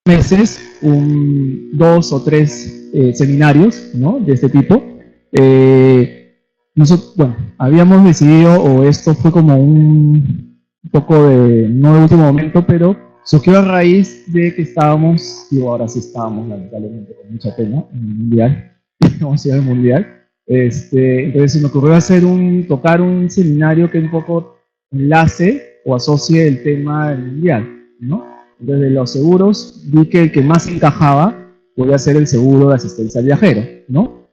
Meses, dos o tres seminarios, ¿no?, de este tipo. Nosotros, bueno, habíamos decidido, o esto fue como un poco de, no de último momento, pero Surgió a raíz de que estábamos, y ahora sí estábamos, lamentablemente, con mucha pena, en el Mundial, vamos a ir al Mundial. Entonces se me ocurrió tocar un seminario que un poco enlace o asocie el tema del Mundial, ¿no? Entonces de los seguros vi que el que más encajaba podía ser el seguro de asistencia al viajero, ¿no?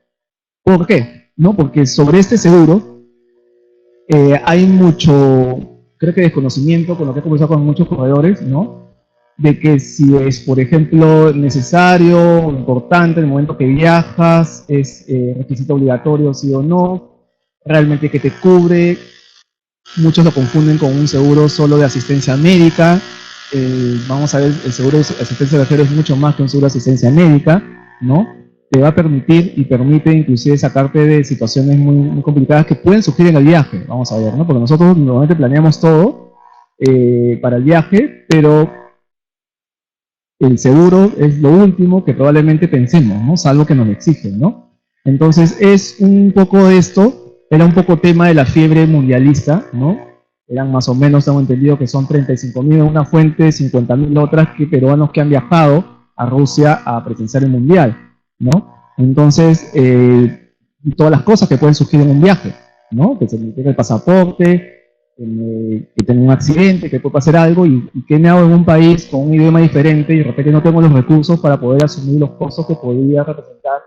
¿Por qué? ¿No? Porque sobre este seguro hay mucho, creo que desconocimiento, con lo que he conversado con muchos corredores, ¿no? De que si es, por ejemplo, necesario o importante en el momento que viajas, es requisito obligatorio, sí o no, realmente que te cubre. Muchos lo confunden con un seguro solo de asistencia médica. Vamos a ver, el seguro de asistencia viajero es mucho más que un seguro de asistencia médica, ¿no? Te va a permitir y permite inclusive sacarte de situaciones muy, muy complicadas que pueden surgir en el viaje, vamos a ver, ¿no? Porque nosotros normalmente planeamos todo para el viaje, pero el seguro es lo último que probablemente pensemos, ¿no? Salvo que nos lo exigen, ¿no? Entonces es un poco de esto, era un poco tema de la fiebre mundialista, ¿no? Eran más o menos, tengo entendido que son 35.000 en una fuente, 50.000 otras, que peruanos que han viajado a Rusia a presenciar el mundial, ¿no? Entonces, todas las cosas que pueden surgir en un viaje, ¿no? Que se me pierda el pasaporte, que tengo un accidente, que puede pasar algo, y qué me hago en un país con un idioma diferente y de repente no tengo los recursos para poder asumir los costos que podría representar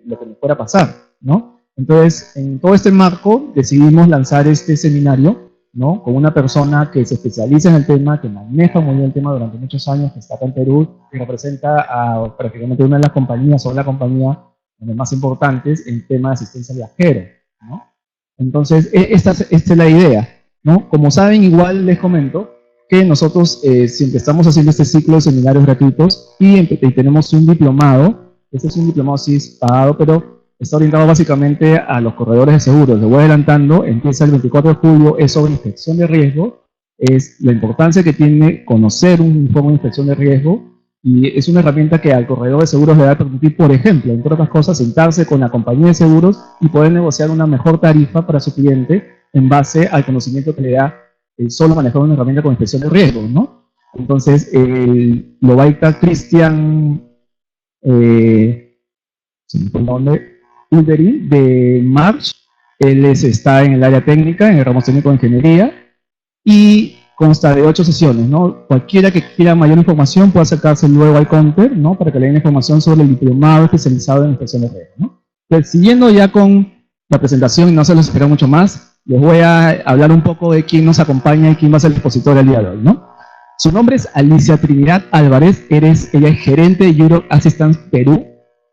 lo que me fuera a pasar, ¿no? Entonces, en todo este marco, decidimos lanzar este seminario, ¿no? Con una persona que se especializa en el tema, que maneja muy bien el tema durante muchos años, que está acá en Perú, que representa a prácticamente una de las compañías, o la compañía más importantes en tema de asistencia viajera, ¿no? Entonces, esta es la idea, ¿no? Como saben, igual les comento que nosotros siempre estamos haciendo este ciclo de seminarios gratuitos y tenemos un diplomado. Este es un diplomado, sí es pagado, pero está orientado básicamente a los corredores de seguros. Les voy adelantando, empieza el 24 de julio, es sobre inspección de riesgo, es la importancia que tiene conocer un informe de inspección de riesgo, y es una herramienta que al corredor de seguros le va a permitir, por ejemplo, entre otras cosas, sentarse con la compañía de seguros y poder negociar una mejor tarifa para su cliente en base al conocimiento que le da el solo manejar una herramienta con inspección de riesgo, ¿no? Entonces, lo va a dictar Cristian Ulderin de March. Él está en el área técnica, en el ramo técnico de ingeniería, y consta de 8 sesiones, ¿no? Cualquiera que quiera mayor información puede acercarse luego al counter, ¿no? Para que le den información sobre el diplomado especializado en inspección de riesgo, ¿no? Entonces, siguiendo ya con la presentación, y no se los espero mucho más, les voy a hablar un poco de quién nos acompaña y quién va a ser el expositor del día de hoy, ¿no? Su nombre es Alicia Trinidad Álvarez, ella es gerente de Europe Assistance Perú,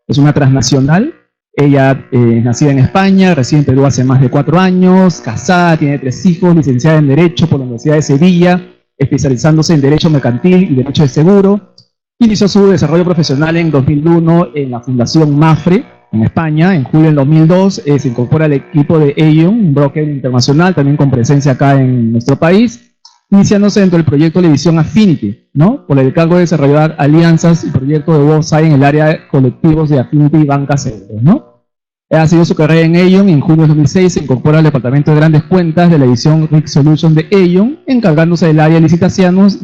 es una transnacional. Ella es nacida en España, reside en Perú hace más de 4 años, casada, tiene 3 hijos, licenciada en Derecho por la Universidad de Sevilla, especializándose en Derecho Mercantil y Derecho de Seguro. Inició su desarrollo profesional en 2001 en la Fundación Mafre, en España. En julio del 2002 se incorpora al equipo de Aon, un broker internacional, también con presencia acá en nuestro país, iniciándose dentro del proyecto de división Affinity, ¿no? Por el cargo de desarrollar alianzas y proyectos de Bonsai en el área de colectivos de Affinity y Banca Seguros, ¿no? Ha sido su carrera en Aon y en junio de 2006 se incorpora al departamento de grandes cuentas de la división Risk Solutions de Aon, encargándose del área de licitaciones,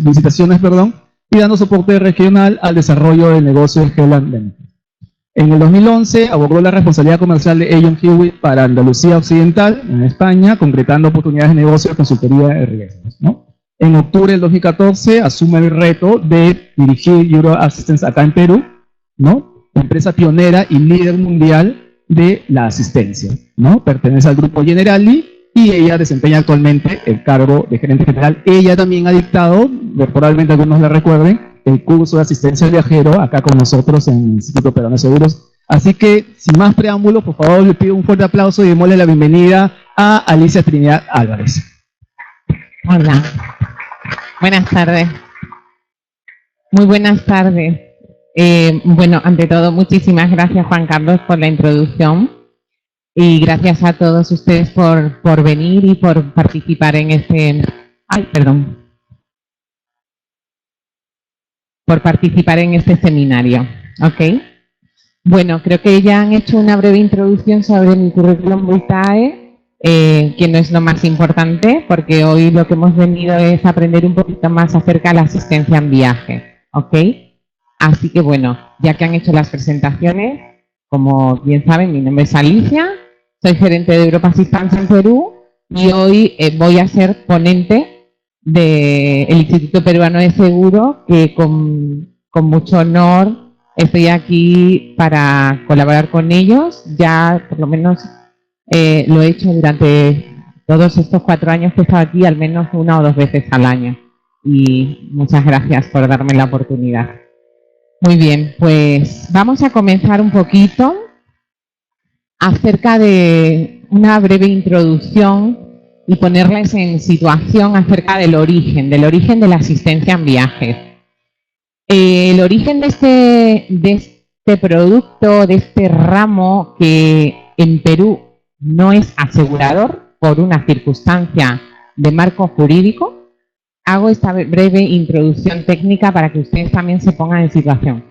y dando soporte regional al desarrollo del negocio de Heartland Limited. En el 2011 abordó la responsabilidad comercial de Aon Hewitt para Andalucía Occidental, en España, concretando oportunidades de negocio y consultoría de riesgos, ¿no? En octubre del 2014 asume el reto de dirigir Euro Assistance acá en Perú, ¿no? Empresa pionera y líder mundial de la asistencia, ¿no? Pertenece al grupo Generali y ella desempeña actualmente el cargo de gerente general. Ella también ha dictado, probablemente algunos la recuerden, el curso de asistencia al viajero acá con nosotros en el Instituto Peruano de Seguros. Así que, sin más preámbulos, por favor, le pido un fuerte aplauso y démosle la bienvenida a Alicia Trinidad Álvarez. Hola, buenas tardes. Muy buenas tardes. Bueno, ante todo, muchísimas gracias, Juan Carlos, por la introducción, y gracias a todos ustedes por venir y por participar en este... por participar en este seminario, ¿ok? Bueno, creo que ya han hecho una breve introducción sobre mi currículum vitae. que no es lo más importante, porque hoy lo que hemos venido es aprender un poquito más acerca de la asistencia en viaje, ¿ok? Así que bueno, ya que han hecho las presentaciones, como bien saben, mi nombre es Alicia, soy gerente de Europa Assistance en Perú y hoy voy a ser ponente del Instituto Peruano de Seguro, que con mucho honor estoy aquí para colaborar con ellos. Ya por lo menos lo he hecho durante todos estos 4 años que he estado aquí, al menos 1 o 2 veces al año. Y muchas gracias por darme la oportunidad. Muy bien, pues vamos a comenzar un poquito acerca de una breve introducción y ponerles en situación acerca del origen de la asistencia en viajes. El origen de este producto, de este ramo, que en Perú no es asegurador por una circunstancia de marco jurídico. Hago esta breve introducción técnica para que ustedes también se pongan en situación.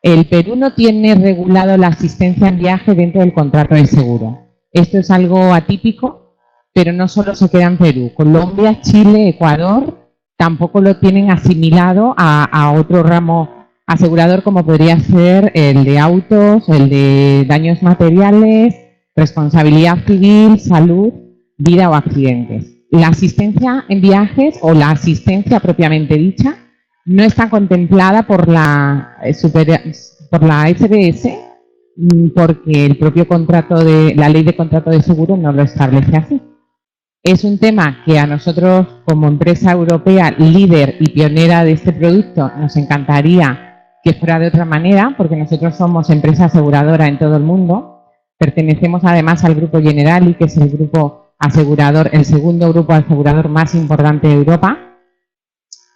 El Perú no tiene regulado la asistencia en viaje dentro del contrato de seguro. Esto es algo atípico, pero no solo se queda en Perú. Colombia, Chile, Ecuador tampoco lo tienen asimilado a otro ramo asegurador, como podría ser el de autos, el de daños materiales, responsabilidad civil, salud, vida o accidentes. La asistencia en viajes, o la asistencia propiamente dicha, no está contemplada por la SBS, porque el propio la ley de contrato de seguro no lo establece así. Es un tema que a nosotros, como empresa europea líder y pionera de este producto, nos encantaría que fuera de otra manera, porque nosotros somos empresa aseguradora en todo el mundo. Pertenecemos además al Grupo Generali, que es el grupo asegurador, el segundo grupo asegurador más importante de Europa,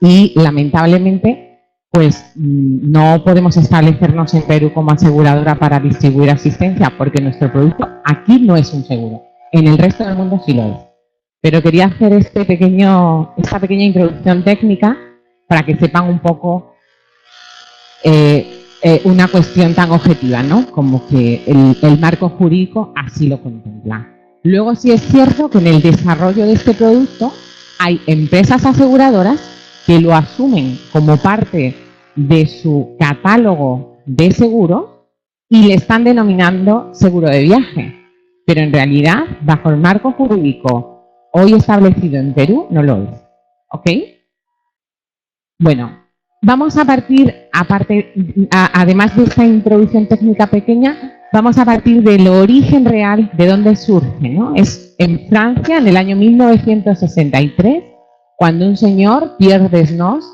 y lamentablemente pues no podemos establecernos en Perú como aseguradora para distribuir asistencia, porque nuestro producto aquí no es un seguro, en el resto del mundo sí lo es. Pero quería hacer esta pequeña introducción técnica para que sepan un poco una cuestión tan objetiva, ¿no? Como que el marco jurídico así lo contempla. Luego sí es cierto que en el desarrollo de este producto hay empresas aseguradoras que lo asumen como parte de su catálogo de seguros y le están denominando seguro de viaje. Pero en realidad, bajo el marco jurídico hoy establecido en Perú, no lo es. ¿Ok? Bueno, vamos a partir, además de esta introducción técnica pequeña, vamos a partir del origen real de dónde surge, ¿no? Es en Francia, en el año 1963, cuando un señor, Pierre Desnos,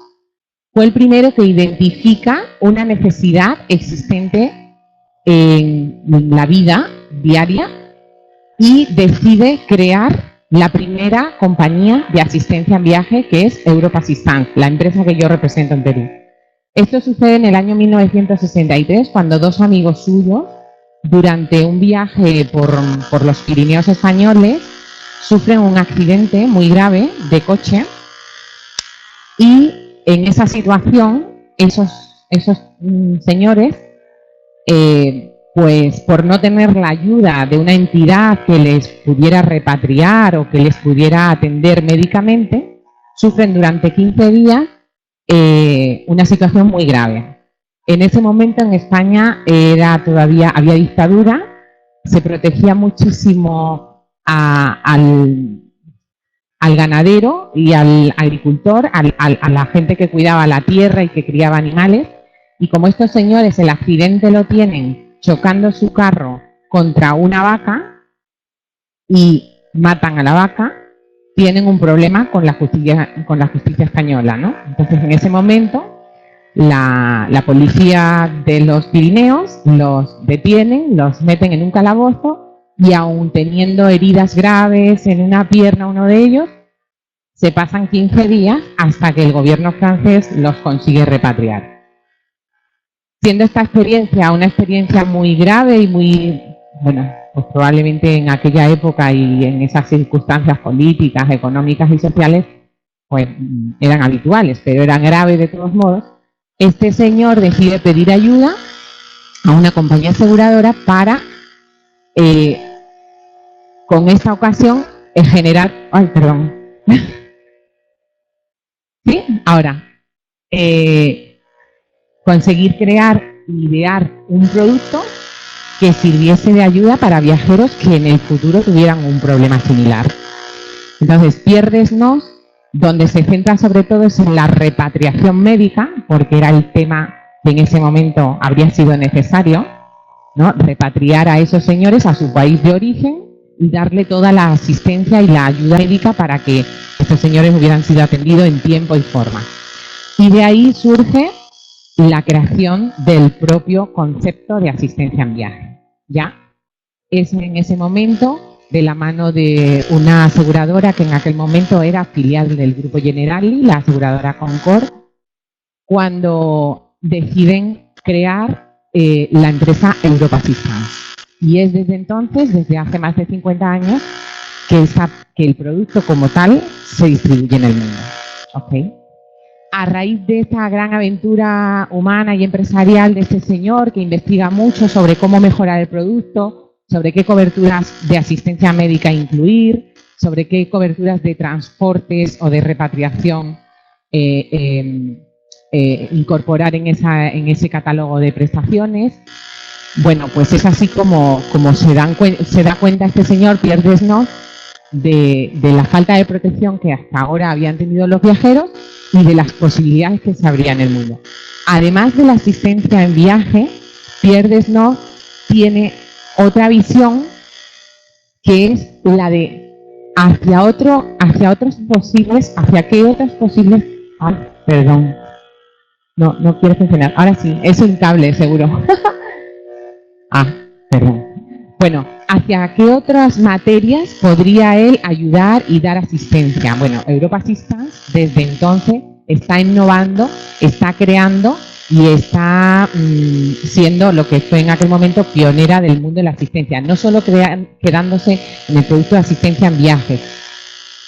fue el primero que identifica una necesidad existente en la vida diaria y decide crear la primera compañía de asistencia en viaje, que es Europa Assistance, la empresa que yo represento en Perú. Esto sucede en el año 1963, cuando 2 amigos suyos, durante un viaje por los Pirineos españoles, sufren un accidente muy grave de coche, y en esa situación esos señores, pues por no tener la ayuda de una entidad que les pudiera repatriar o que les pudiera atender médicamente, sufren durante 15 días una situación muy grave. En ese momento en España había dictadura, se protegía muchísimo al ganadero y al agricultor, a la gente que cuidaba la tierra y que criaba animales, y como estos señores el accidente lo tienen chocando su carro contra una vaca y matan a la vaca, tienen un problema con la justicia española, ¿no? Entonces en ese momento la policía de los Pirineos los detienen, los meten en un calabozo, y aún teniendo heridas graves en una pierna uno de ellos, se pasan 15 días hasta que el gobierno francés los consigue repatriar. Siendo esta experiencia una experiencia muy grave y muy, bueno, pues probablemente en aquella época y en esas circunstancias políticas, económicas y sociales, pues eran habituales, pero eran graves de todos modos, este señor decide pedir ayuda a una compañía aseguradora para con esta ocasión es generar... Ay, perdón. ¿Sí? Ahora, conseguir crear, idear un producto que sirviese de ayuda para viajeros que en el futuro tuvieran un problema similar. Entonces, Pierdesnos, donde se centra sobre todo es en la repatriación médica, porque era el tema que en ese momento habría sido necesario, ¿no? Repatriar a esos señores a su país de origen y darle toda la asistencia y la ayuda médica para que estos señores hubieran sido atendidos en tiempo y forma. Y de ahí surge la creación del propio concepto de asistencia en viaje. ¿Ya? Es en ese momento, de la mano de una aseguradora que en aquel momento era filial del Grupo Generali, la aseguradora Concord, cuando deciden crear la empresa Europa Assistance. Y es desde entonces, desde hace más de 50 años, que el producto como tal se distribuye en el mundo. ¿Okay? A raíz de esta gran aventura humana y empresarial de este señor que investiga mucho sobre cómo mejorar el producto, sobre qué coberturas de asistencia médica incluir, sobre qué coberturas de transportes o de repatriación incorporar en ese catálogo de prestaciones. Bueno, pues es así como se da cuenta este señor, Pierdesnos, de la falta de protección que hasta ahora habían tenido los viajeros y de las posibilidades que se abrían en el mundo. Además de la asistencia en viaje, Pierdesnos tiene otra visión que es la de hacia qué otras posibles... Ay, perdón. No quiero funcionar. Ahora sí, es un cable seguro. Perdón. Bueno, ¿hacia qué otras materias podría él ayudar y dar asistencia? Bueno, Europa Assistance desde entonces está innovando, está creando y está siendo lo que fue en aquel momento pionera del mundo de la asistencia. No solo quedándose en el producto de asistencia en viajes,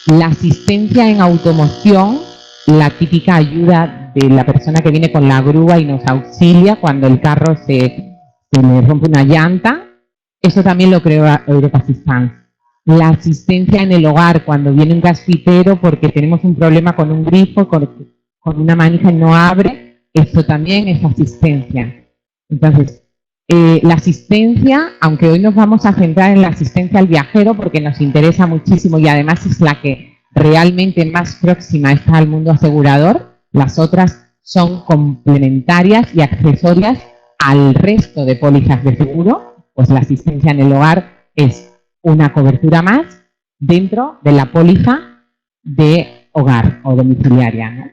la asistencia en automoción, la típica ayuda de la persona que viene con la grúa y nos auxilia cuando el carro se le rompe una llanta, eso también lo creó Europa Assistance. La asistencia en el hogar, cuando viene un gasfitero porque tenemos un problema con un grifo, con una manija y no abre, eso también es asistencia. Entonces, la asistencia, aunque hoy nos vamos a centrar en la asistencia al viajero porque nos interesa muchísimo y además es la que realmente más próxima está al mundo asegurador, las otras son complementarias y accesorias al resto de pólizas de seguro, pues la asistencia en el hogar es una cobertura más dentro de la póliza de hogar o domiciliaria, ¿no?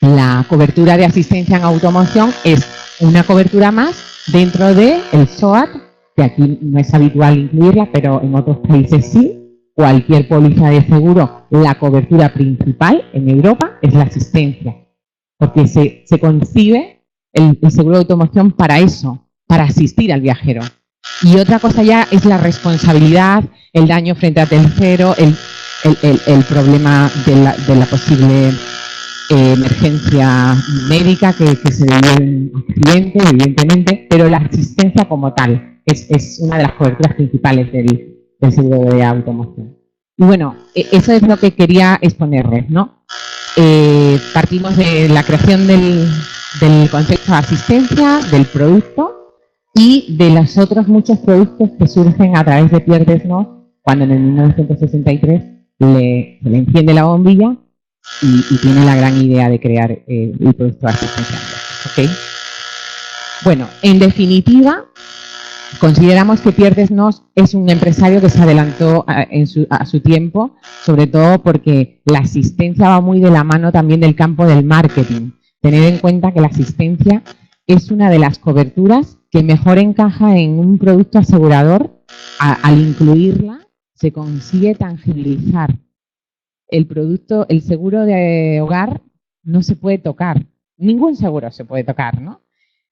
La cobertura de asistencia en automoción es una cobertura más dentro del SOAT, que aquí no es habitual incluirla, pero en otros países sí. Cualquier póliza de seguro, la cobertura principal en Europa es la asistencia, porque se concibe el seguro de automoción para eso, para asistir al viajero. Y otra cosa ya es la responsabilidad, el daño frente a tercero, el problema de la posible emergencia médica que se debió en un accidente, evidentemente, pero la asistencia como tal es una de las coberturas principales del seguro de automoción. Y bueno, eso es lo que quería exponerles, ¿no? Partimos de la creación del concepto de asistencia, del producto y de los otros muchos productos que surgen a través de Pierdesnos cuando en el 1963 se le enciende la bombilla y tiene la gran idea de crear el producto de asistencia. ¿Okay? Bueno, en definitiva, consideramos que Pierdesnos es un empresario que se adelantó a su tiempo, sobre todo porque la asistencia va muy de la mano también del campo del marketing. Tener en cuenta que la asistencia es una de las coberturas que mejor encaja en un producto asegurador. Al incluirla, se consigue tangibilizar. El seguro de hogar no se puede tocar. Ningún seguro se puede tocar, ¿no?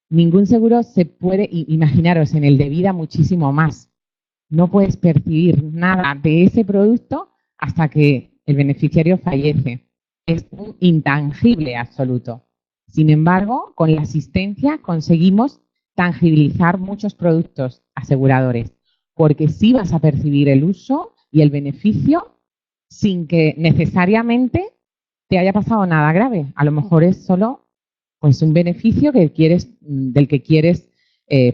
Ningún seguro se puede, imaginaros, en el de vida muchísimo más. No puedes percibir nada de ese producto hasta que el beneficiario fallece. Es un intangible absoluto. Sin embargo, con la asistencia conseguimos tangibilizar muchos productos aseguradores. porque sí vas a percibir el uso y el beneficio sin que necesariamente te haya pasado nada grave. A lo mejor es solo pues un beneficio que quieres, del que quieres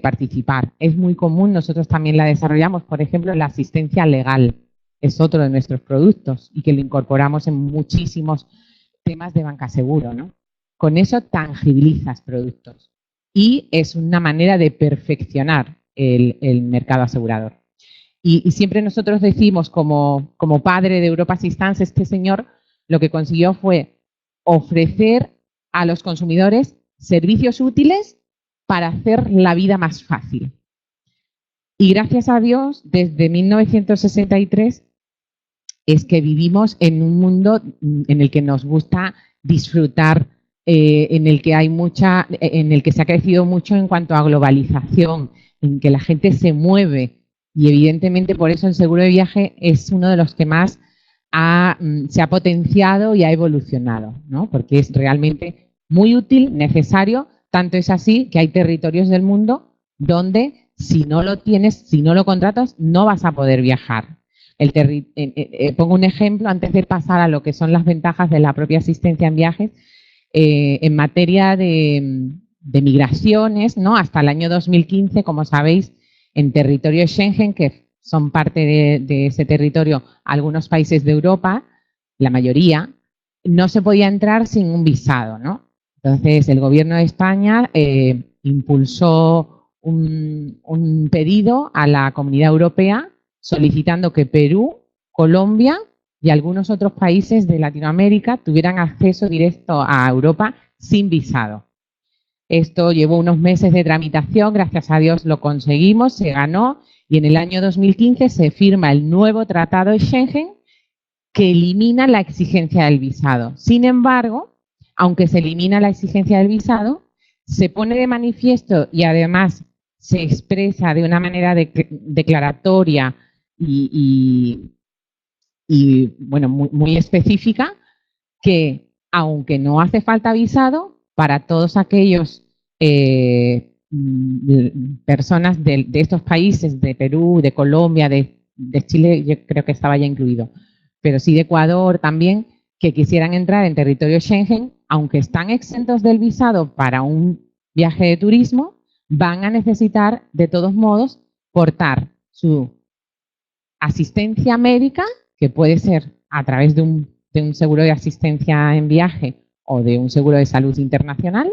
participar. Es muy común, nosotros también la desarrollamos, por ejemplo, la asistencia legal. Es otro de nuestros productos y que lo incorporamos en muchísimos temas de banca seguro, ¿no? Con eso tangibilizas productos y es una manera de perfeccionar el mercado asegurador. Y siempre nosotros decimos, como padre de Europa Assistance, este señor lo que consiguió fue ofrecer a los consumidores servicios útiles para hacer la vida más fácil. Y gracias a Dios, desde 1963, es que vivimos en un mundo en el que nos gusta disfrutar, en el que se ha crecido mucho en cuanto a globalización, en que la gente se mueve y evidentemente por eso el seguro de viaje es uno de los que más se ha potenciado y ha evolucionado, ¿no? Porque es realmente muy útil, necesario, tanto es así que hay territorios del mundo donde si no lo tienes, si no lo contratas, no vas a poder viajar. Pongo un ejemplo antes de pasar a lo que son las ventajas de la propia asistencia en viajes. En materia de migraciones, ¿no? Hasta el año 2015, como sabéis, en territorio Schengen, que son parte de ese territorio algunos países de Europa, la mayoría, no se podía entrar sin un visado, ¿no? Entonces, el Gobierno de España impulsó un pedido a la Comunidad Europea solicitando que Perú, Colombia y algunos otros países de Latinoamérica tuvieran acceso directo a Europa sin visado. Esto llevó unos meses de tramitación, gracias a Dios lo conseguimos, se ganó y en el año 2015 se firma el nuevo Tratado de Schengen que elimina la exigencia del visado. Sin embargo, aunque se elimina la exigencia del visado, se pone de manifiesto y además se expresa de una manera declaratoria y bueno, muy específica, que aunque no hace falta visado, para todos aquellos personas de estos países, de Perú, de Colombia, de Chile, yo creo que estaba ya incluido, pero sí de Ecuador también, que quisieran entrar en territorio Schengen, aunque están exentos del visado para un viaje de turismo, van a necesitar de todos modos portar su asistencia médica, que puede ser a través de un seguro de asistencia en viaje o de un seguro de salud internacional,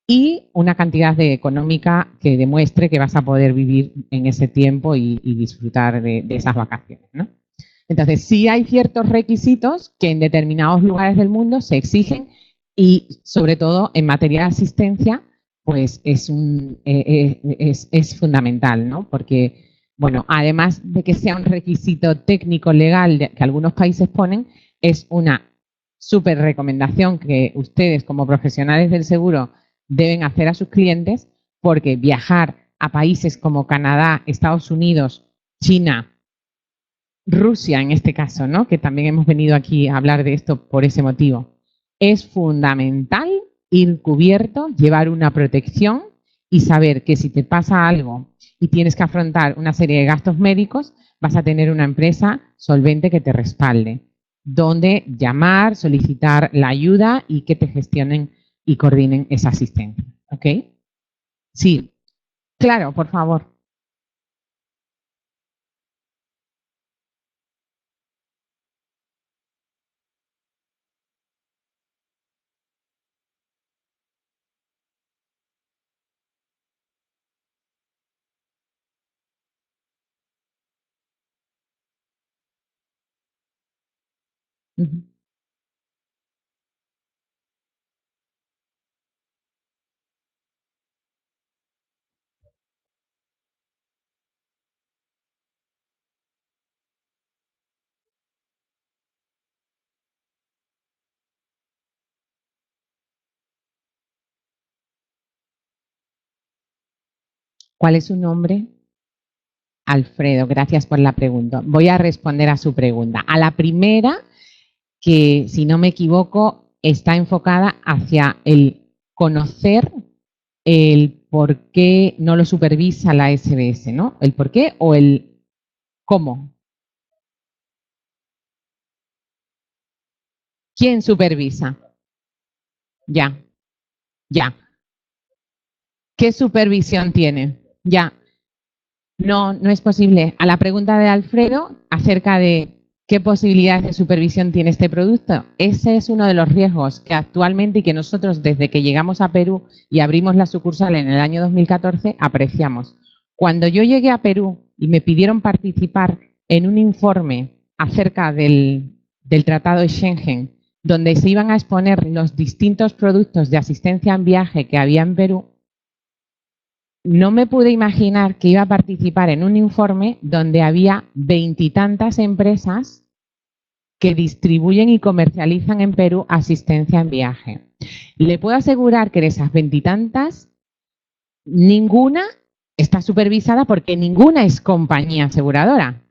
y una cantidad económica que demuestre que vas a poder vivir en ese tiempo y disfrutar de esas vacaciones, ¿no? Entonces, sí hay ciertos requisitos que en determinados lugares del mundo se exigen y, sobre todo, en materia de asistencia, pues es fundamental, ¿no? Porque, bueno, además de que sea un requisito técnico legal que algunos países ponen, es una súper recomendación que ustedes, como profesionales del seguro, deben hacer a sus clientes, porque viajar a países como Canadá, Estados Unidos, China, Rusia en este caso, ¿no? Que también hemos venido aquí a hablar de esto por ese motivo. Es fundamental ir cubierto, llevar una protección y saber que si te pasa algo y tienes que afrontar una serie de gastos médicos, vas a tener una empresa solvente que te respalde, donde llamar, solicitar la ayuda y que te gestionen y coordinen esa asistencia. ¿Ok? Sí. Claro, por favor. Uh-huh. ¿Cuál es su nombre? Alfredo, gracias por la pregunta. Voy a responder a su pregunta. A la primera, que si no me equivoco, está enfocada hacia el conocer el por qué no lo supervisa la SBS, ¿no? El por qué o el cómo. ¿Quién supervisa? Ya. ¿Qué supervisión tiene? Ya. No es posible. A la pregunta de Alfredo acerca de qué posibilidades de supervisión tiene este producto, ese es uno de los riesgos que actualmente y que nosotros desde que llegamos a Perú y abrimos la sucursal en el año 2014 apreciamos. Cuando yo llegué a Perú y me pidieron participar en un informe acerca del Tratado de Schengen, donde se iban a exponer los distintos productos de asistencia en viaje que había en Perú, no me pude imaginar que iba a participar en un informe donde había 20 y tantas empresas que distribuyen y comercializan en Perú asistencia en viaje. Le puedo asegurar que de esas 20 y tantas, ninguna está supervisada porque ninguna es compañía aseguradora.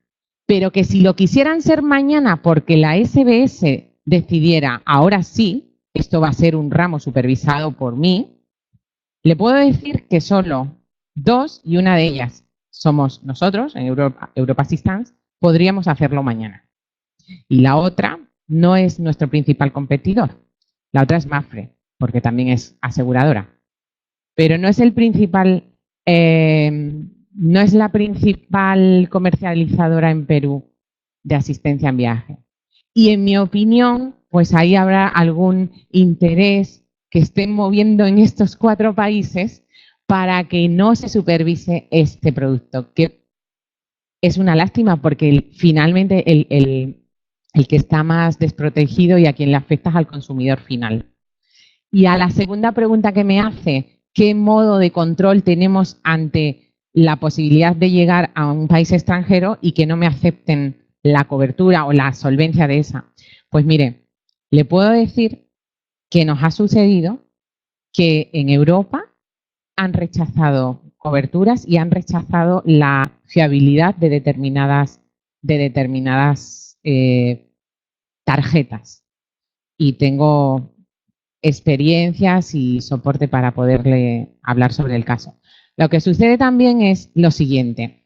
Pero que si lo quisieran ser mañana porque la SBS decidiera, ahora sí, esto va a ser un ramo supervisado por mí, le puedo decir que solo 2, y una de ellas somos nosotros, en Europa Assistance, podríamos hacerlo mañana. Y la otra no es nuestro principal competidor. La otra es Mapfre, porque también es aseguradora. Pero no es el principal, no es la principal comercializadora en Perú de asistencia en viaje. Y en mi opinión, pues ahí habrá algún interés que estén moviendo en estos 4 países para que no se supervise este producto, que es una lástima porque finalmente el que está más desprotegido y a quien le afecta es al consumidor final. Y a la segunda pregunta que me hace, ¿qué modo de control tenemos ante la posibilidad de llegar a un país extranjero y que no me acepten la cobertura o la solvencia de esa? Pues mire, le puedo decir que nos ha sucedido que en Europa han rechazado coberturas y han rechazado la fiabilidad de determinadas tarjetas. Y tengo experiencias y soporte para poderle hablar sobre el caso. Lo que sucede también es lo siguiente.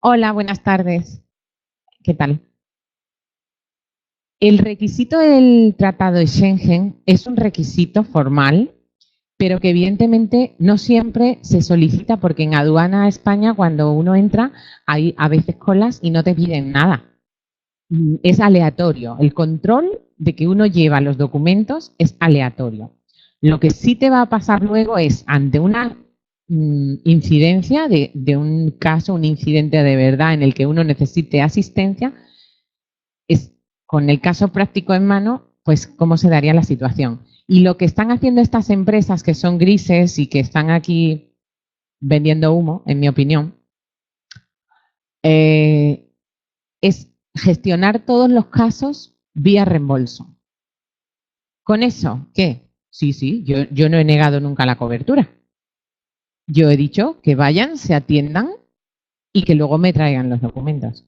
Hola, buenas tardes. ¿Qué tal? El requisito del Tratado de Schengen es un requisito formal, pero que evidentemente no siempre se solicita porque en aduana España cuando uno entra hay a veces colas y no te piden nada. Es aleatorio. El control de que uno lleva los documentos es aleatorio. Lo que sí te va a pasar luego es ante una incidencia de un caso, un incidente de verdad en el que uno necesite asistencia, es con el caso práctico en mano, pues cómo se daría la situación. Y lo que están haciendo estas empresas que son grises y que están aquí vendiendo humo, en mi opinión, es gestionar todos los casos vía reembolso. ¿Con eso qué? Sí, yo no he negado nunca la cobertura. Yo he dicho que vayan, se atiendan y que luego me traigan los documentos.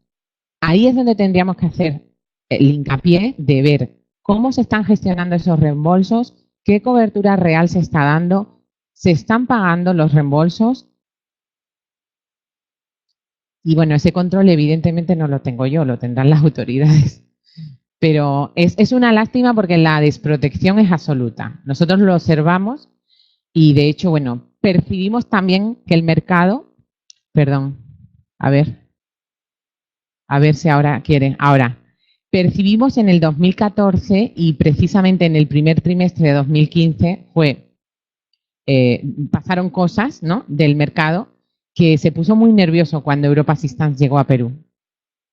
Ahí es donde tendríamos que hacer el hincapié de ver cómo se están gestionando esos reembolsos, qué cobertura real se está dando, se están pagando los reembolsos. Y bueno, ese control evidentemente no lo tengo yo, lo tendrán las autoridades. Pero es una lástima porque la desprotección es absoluta. Nosotros lo observamos y de hecho, bueno, percibimos también que el mercado, perdón, a ver si ahora quieren, ahora. Percibimos en el 2014 y precisamente en el primer trimestre de 2015 pasaron cosas, ¿no?, del mercado que se puso muy nervioso cuando Europa Assistance llegó a Perú.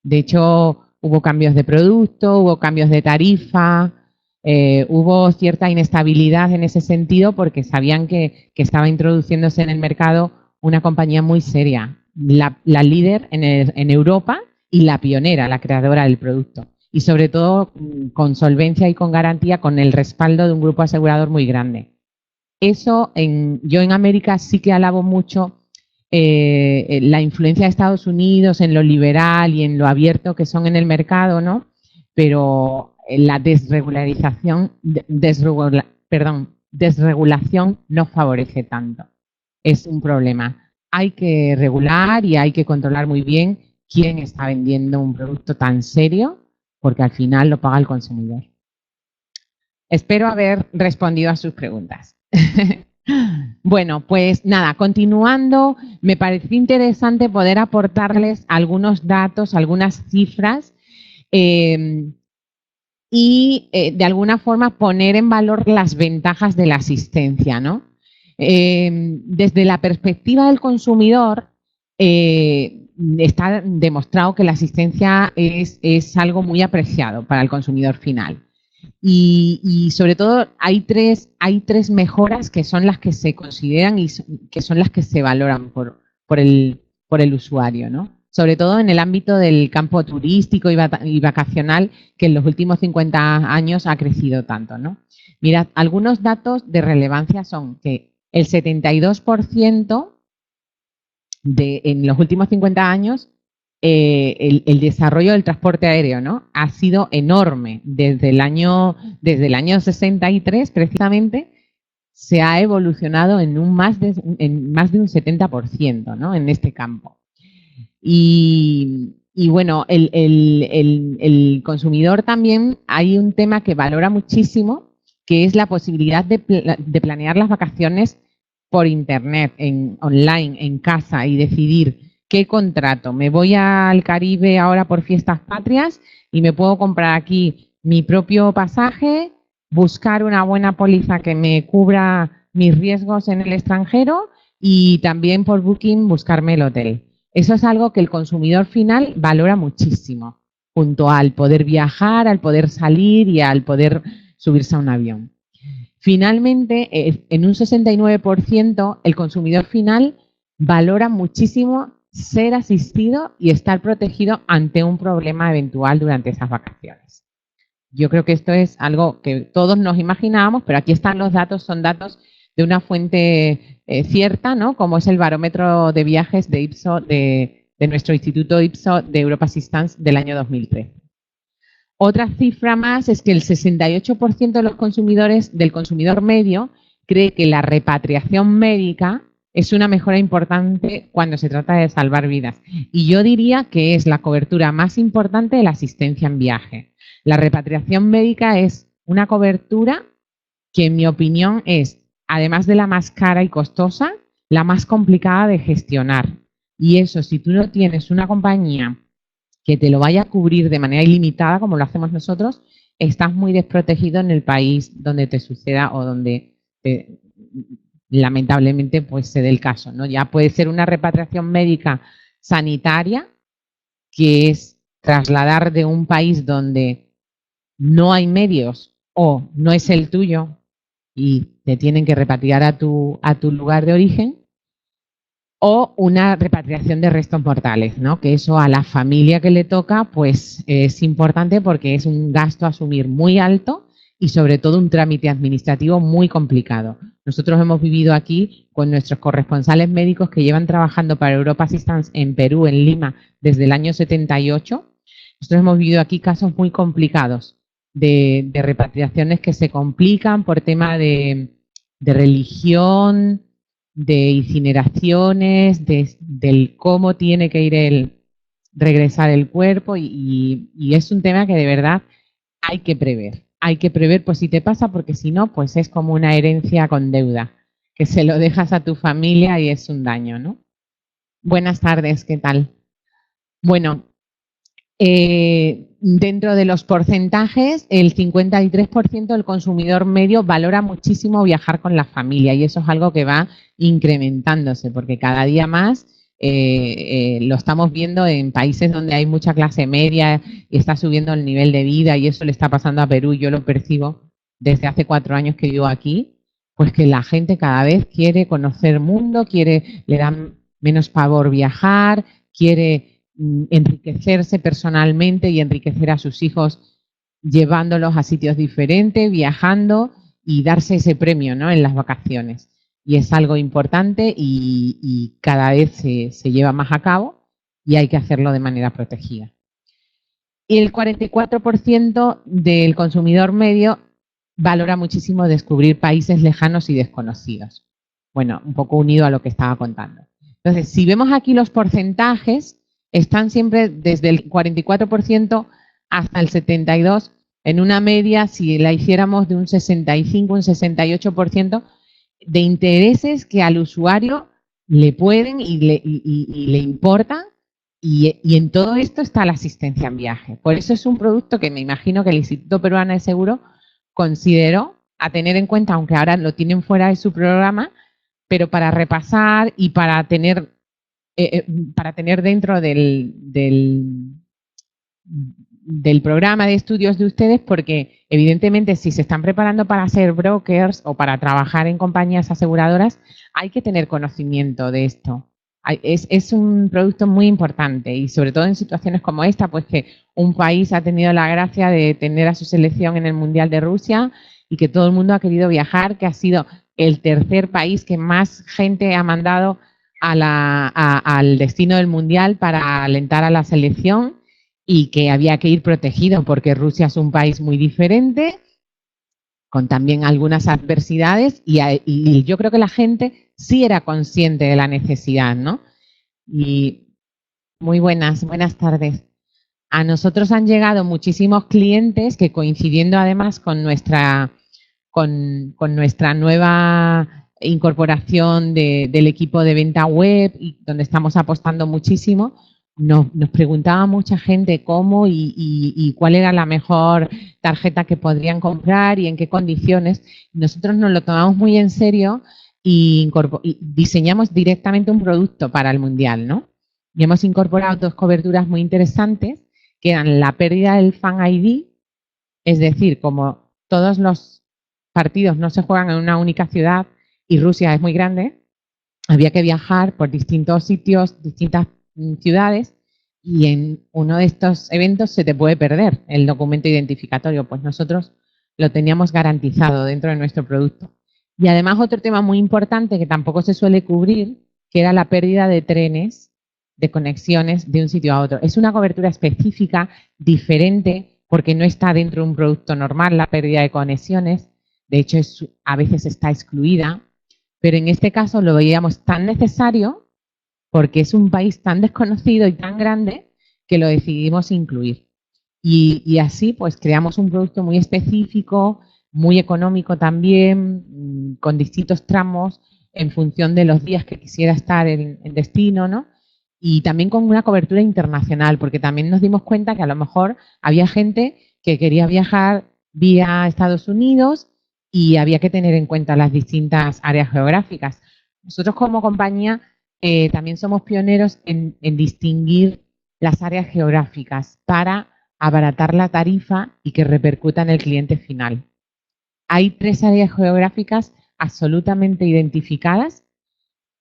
De hecho, hubo cambios de producto, hubo cambios de tarifa, hubo cierta inestabilidad en ese sentido porque sabían que estaba introduciéndose en el mercado una compañía muy seria, la líder en Europa y la pionera, la creadora del producto. Y sobre todo con solvencia y con garantía, con el respaldo de un grupo asegurador muy grande. Eso, yo en América sí que alabo mucho la influencia de Estados Unidos en lo liberal y en lo abierto que son en el mercado, ¿no? Pero la desregulación no favorece tanto. Es un problema. Hay que regular y hay que controlar muy bien quién está vendiendo un producto tan serio, porque al final lo paga el consumidor. Espero haber respondido a sus preguntas. Bueno, pues nada, continuando, me pareció interesante poder aportarles algunos datos, algunas cifras y de alguna forma poner en valor las ventajas de la asistencia, ¿no? Desde la perspectiva del consumidor, está demostrado que la asistencia es algo muy apreciado para el consumidor final. Y sobre todo hay tres mejoras que son las que se consideran y que son las que se valoran por el usuario, ¿no? Sobre todo en el ámbito del campo turístico y vacacional, que en los últimos 50 años ha crecido tanto, ¿no? Mirad, algunos datos de relevancia son que el 72% en los últimos 50 años el desarrollo del transporte aéreo, ¿no? Ha sido enorme. Desde el año 63, precisamente, se ha evolucionado en más de un 70%, ¿no? En este campo. Y bueno, el consumidor también, hay un tema que valora muchísimo, que es la posibilidad de planear las vacaciones por internet, online, en casa, y decidir qué contrato. Me voy al Caribe ahora por fiestas patrias y me puedo comprar aquí mi propio pasaje, buscar una buena póliza que me cubra mis riesgos en el extranjero y también por Booking buscarme el hotel. Eso es algo que el consumidor final valora muchísimo, junto al poder viajar, al poder salir y al poder subirse a un avión. Finalmente, en un 69%, el consumidor final valora muchísimo ser asistido y estar protegido ante un problema eventual durante esas vacaciones. Yo creo que esto es algo que todos nos imaginábamos, pero aquí están los datos, son datos de una fuente cierta, ¿no? Como es el barómetro de viajes de Ipsos, de nuestro instituto Ipsos de Europa Assistance del año 2013. Otra cifra más es que el 68% de los consumidores, del consumidor medio, cree que la repatriación médica es una mejora importante cuando se trata de salvar vidas. Y yo diría que es la cobertura más importante de la asistencia en viaje. La repatriación médica es una cobertura que, en mi opinión, es, además de la más cara y costosa, la más complicada de gestionar. Y eso, si tú no tienes una compañía que te lo vaya a cubrir de manera ilimitada, como lo hacemos nosotros, estás muy desprotegido en el país donde te suceda o donde lamentablemente pues se dé el caso, ¿no? Ya puede ser una repatriación médica sanitaria, que es trasladar de un país donde no hay medios o no es el tuyo y te tienen que repatriar a tu lugar de origen, o una repatriación de restos mortales, ¿no? Que eso a la familia que le toca pues es importante porque es un gasto a asumir muy alto y sobre todo un trámite administrativo muy complicado. Nosotros hemos vivido aquí con nuestros corresponsales médicos que llevan trabajando para Europa Assistance en Perú, en Lima, desde el año 78. Nosotros hemos vivido aquí casos muy complicados de repatriaciones que se complican por tema de religión, de incineraciones, del cómo tiene que ir regresar el cuerpo y es un tema que de verdad hay que prever. Hay que prever, pues si te pasa, porque si no, pues es como una herencia con deuda, que se lo dejas a tu familia y es un daño, ¿no? Buenas tardes, ¿qué tal? Bueno, dentro de los porcentajes, el 53% del consumidor medio valora muchísimo viajar con la familia y eso es algo que va incrementándose porque cada día más lo estamos viendo en países donde hay mucha clase media y está subiendo el nivel de vida y eso le está pasando a Perú. Yo lo percibo desde hace 4 años que vivo aquí, pues que la gente cada vez quiere conocer el mundo, le dan menos pavor viajar, quiere enriquecerse personalmente y enriquecer a sus hijos llevándolos a sitios diferentes, viajando y darse ese premio, ¿no? En las vacaciones. Y es algo importante y cada vez se lleva más a cabo y hay que hacerlo de manera protegida. Y el 44% del consumidor medio valora muchísimo descubrir países lejanos y desconocidos. Bueno, un poco unido a lo que estaba contando. Entonces, si vemos aquí los porcentajes, están siempre desde el 44% hasta el 72%, en una media, si la hiciéramos de un 65, un 68% de intereses que al usuario le pueden y le importan, y en todo esto está la asistencia en viaje. Por eso es un producto que me imagino que el Instituto Peruano de Seguro consideró a tener en cuenta, aunque ahora lo tienen fuera de su programa, pero para repasar y para tener dentro del programa de estudios de ustedes, porque evidentemente si se están preparando para ser brokers o para trabajar en compañías aseguradoras, hay que tener conocimiento de esto. Es un producto muy importante y sobre todo en situaciones como esta, pues que un país ha tenido la gracia de tener a su selección en el Mundial de Rusia y que todo el mundo ha querido viajar, que ha sido el tercer país que más gente ha mandado al destino del Mundial para alentar a la selección, y que había que ir protegido porque Rusia es un país muy diferente, con también algunas adversidades, y yo creo que la gente sí era consciente de la necesidad, ¿no? Y muy buenas tardes. A nosotros han llegado muchísimos clientes que, coincidiendo además con nuestra nueva incorporación del equipo de venta web, y donde estamos apostando muchísimo, nos preguntaba mucha gente cómo y cuál era la mejor tarjeta que podrían comprar y en qué condiciones. Nosotros nos lo tomamos muy en serio y diseñamos directamente un producto para el Mundial, ¿no? Y hemos incorporado 2 coberturas muy interesantes, que eran la pérdida del Fan ID, es decir, como todos los partidos no se juegan en una única ciudad y Rusia es muy grande, había que viajar por distintos sitios, distintas ciudades, y en uno de estos eventos se te puede perder el documento identificatorio. Pues nosotros lo teníamos garantizado dentro de nuestro producto. Y además otro tema muy importante que tampoco se suele cubrir, que era la pérdida de trenes, de conexiones de un sitio a otro. Es una cobertura específica, diferente, porque no está dentro de un producto normal la pérdida de conexiones. De hecho, a veces está excluida, pero en este caso lo veíamos tan necesario porque es un país tan desconocido y tan grande que lo decidimos incluir. Y así pues creamos un producto muy específico, muy económico también, con distintos tramos en función de los días que quisiera estar en destino, ¿no? Y también con una cobertura internacional, porque también nos dimos cuenta que a lo mejor había gente que quería viajar vía Estados Unidos y había que tener en cuenta las distintas áreas geográficas. Nosotros como compañía también somos pioneros en distinguir las áreas geográficas para abaratar la tarifa y que repercuta en el cliente final. Hay 3 áreas geográficas absolutamente identificadas,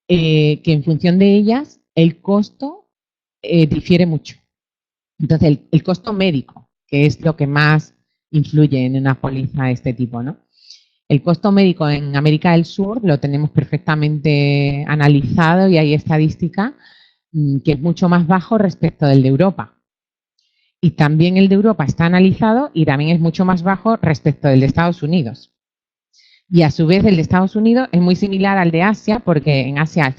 que en función de ellas el costo difiere mucho. Entonces, el costo médico, que es lo que más influye en una póliza de este tipo, ¿no? El costo médico en América del Sur lo tenemos perfectamente analizado y hay estadística que es mucho más bajo respecto del de Europa. Y también el de Europa está analizado y también es mucho más bajo respecto del de Estados Unidos. Y a su vez el de Estados Unidos es muy similar al de Asia, porque en Asia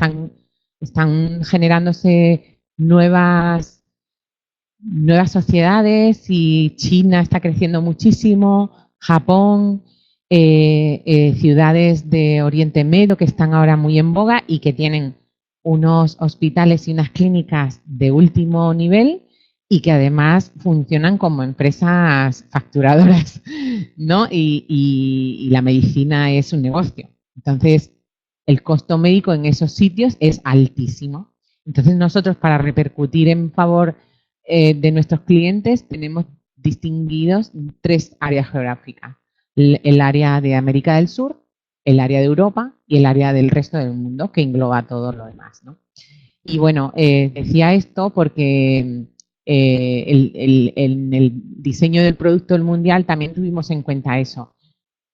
están generándose nuevas sociedades y China está creciendo muchísimo, Japón, ciudades de Oriente Medio que están ahora muy en boga y que tienen unos hospitales y unas clínicas de último nivel y que además funcionan como empresas facturadoras, ¿no? Y la medicina es un negocio. Entonces, el costo médico en esos sitios es altísimo. Entonces, nosotros para repercutir en favor de nuestros clientes tenemos distinguidos 3 áreas geográficas. El área de América del Sur, el área de Europa y el área del resto del mundo, que engloba todo lo demás, ¿no? Y bueno, decía esto porque en el diseño del producto del Mundial también tuvimos en cuenta eso.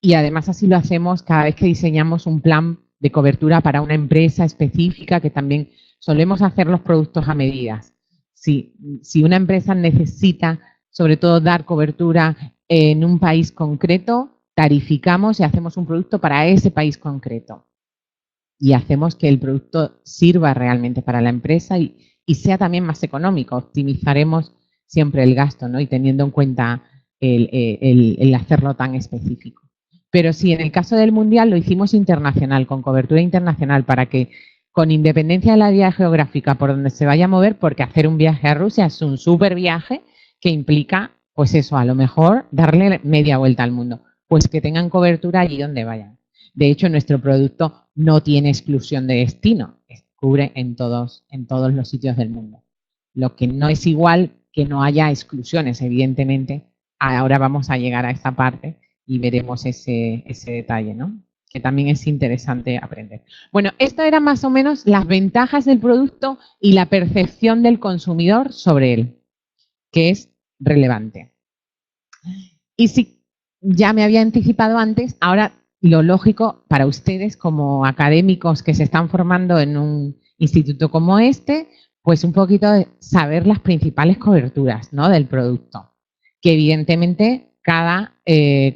Y además así lo hacemos cada vez que diseñamos un plan de cobertura para una empresa específica, que también solemos hacer los productos a medidas. Si una empresa necesita, sobre todo, dar cobertura en un país concreto, tarificamos y hacemos un producto para ese país concreto. Y hacemos que el producto sirva realmente para la empresa y sea también más económico. Optimizaremos siempre el gasto, ¿no? Y teniendo en cuenta el hacerlo tan específico. Pero sí, en el caso del Mundial lo hicimos internacional, con cobertura internacional, para que con independencia de la vía geográfica por donde se vaya a mover, porque hacer un viaje a Rusia es un súper viaje que implica, pues eso, a lo mejor darle media vuelta al mundo, pues que tengan cobertura allí donde vayan. De hecho, nuestro producto no tiene exclusión de destino, cubre en todos los sitios del mundo. Lo que no es igual que no haya exclusiones, evidentemente. Ahora vamos a llegar a esta parte y veremos ese detalle, ¿no? Que también es interesante aprender. Bueno, esto eran más o menos las ventajas del producto y la percepción del consumidor sobre él, que es relevante. Y si ya me había anticipado antes, ahora lo lógico para ustedes como académicos que se están formando en un instituto como este, pues un poquito de saber las principales coberturas, ¿no?, del producto, que evidentemente cada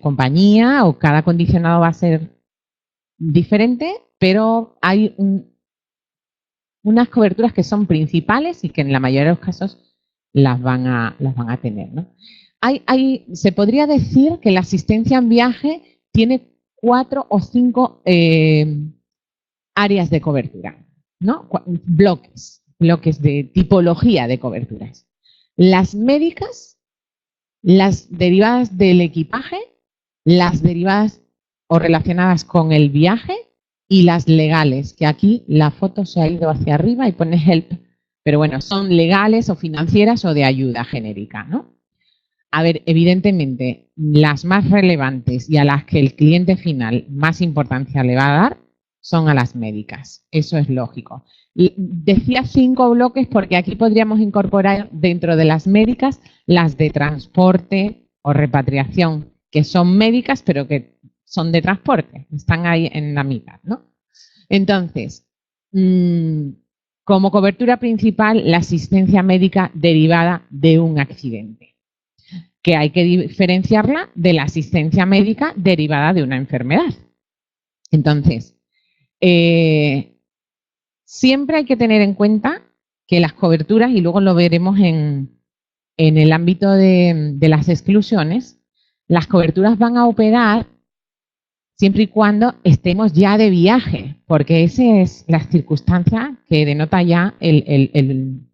compañía o cada condicionado va a ser diferente, pero hay unas coberturas que son principales y que en la mayoría de los casos las van a tener, ¿no? Se podría decir que la asistencia en viaje tiene 4 o 5 áreas de cobertura, ¿no? Bloques de tipología de coberturas. Las médicas, las derivadas del equipaje, las derivadas o relacionadas con el viaje y las legales, que aquí la foto se ha ido hacia arriba y pone help, pero bueno, son legales o financieras o de ayuda genérica, ¿no? A ver, evidentemente, las más relevantes y a las que el cliente final más importancia le va a dar son a las médicas. Eso es lógico. Y decía 5 bloques porque aquí podríamos incorporar dentro de las médicas las de transporte o repatriación, que son médicas pero que son de transporte, están ahí en la mitad, ¿no? Entonces, como cobertura principal, la asistencia médica derivada de un accidente, que hay que diferenciarla de la asistencia médica derivada de una enfermedad. Entonces, siempre hay que tener en cuenta que las coberturas, y luego lo veremos en el ámbito de las exclusiones, las coberturas van a operar siempre y cuando estemos ya de viaje, porque esa es la circunstancia que denota ya el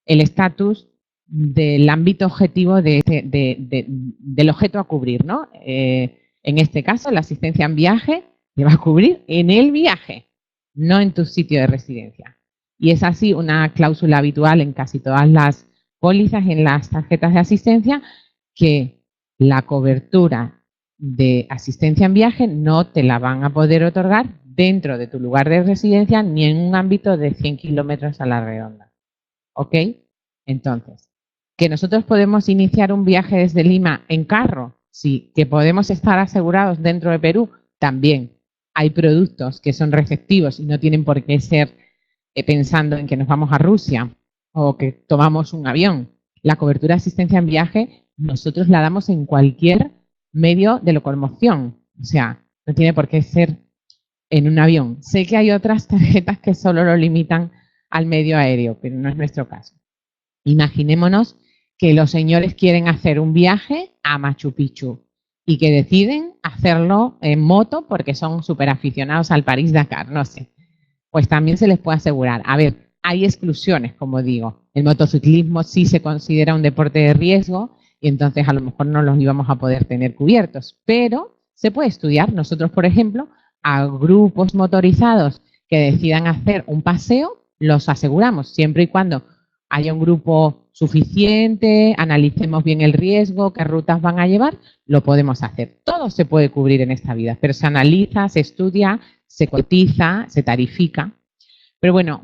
estatus del ámbito objetivo del objeto a cubrir, ¿no? En este caso, la asistencia en viaje te va a cubrir en el viaje, no en tu sitio de residencia. Y es así una cláusula habitual en casi todas las pólizas, en las tarjetas de asistencia, que la cobertura de asistencia en viaje no te la van a poder otorgar dentro de tu lugar de residencia ni en un ámbito de 100 kilómetros a la redonda. ¿Ok? Entonces, ¿que nosotros podemos iniciar un viaje desde Lima en carro? Sí. ¿Que podemos estar asegurados dentro de Perú? También. Hay productos que son receptivos y no tienen por qué ser pensando en que nos vamos a Rusia o que tomamos un avión. La cobertura de asistencia en viaje nosotros la damos en cualquier medio de locomoción. O sea, no tiene por qué ser en un avión. Sé que hay otras tarjetas que solo lo limitan al medio aéreo, pero no es nuestro caso. Imaginémonos que los señores quieren hacer un viaje a Machu Picchu y que deciden hacerlo en moto porque son súper aficionados al París-Dakar, no sé. Pues también se les puede asegurar. A ver, hay exclusiones, como digo. El motociclismo sí se considera un deporte de riesgo y entonces a lo mejor no los íbamos a poder tener cubiertos, pero se puede estudiar. Nosotros, por ejemplo, a grupos motorizados que decidan hacer un paseo, los aseguramos, siempre y cuando haya un grupo suficiente, analicemos bien el riesgo, qué rutas van a llevar, lo podemos hacer. Todo se puede cubrir en esta vida, pero se analiza, se estudia, se cotiza, se tarifica. Pero bueno,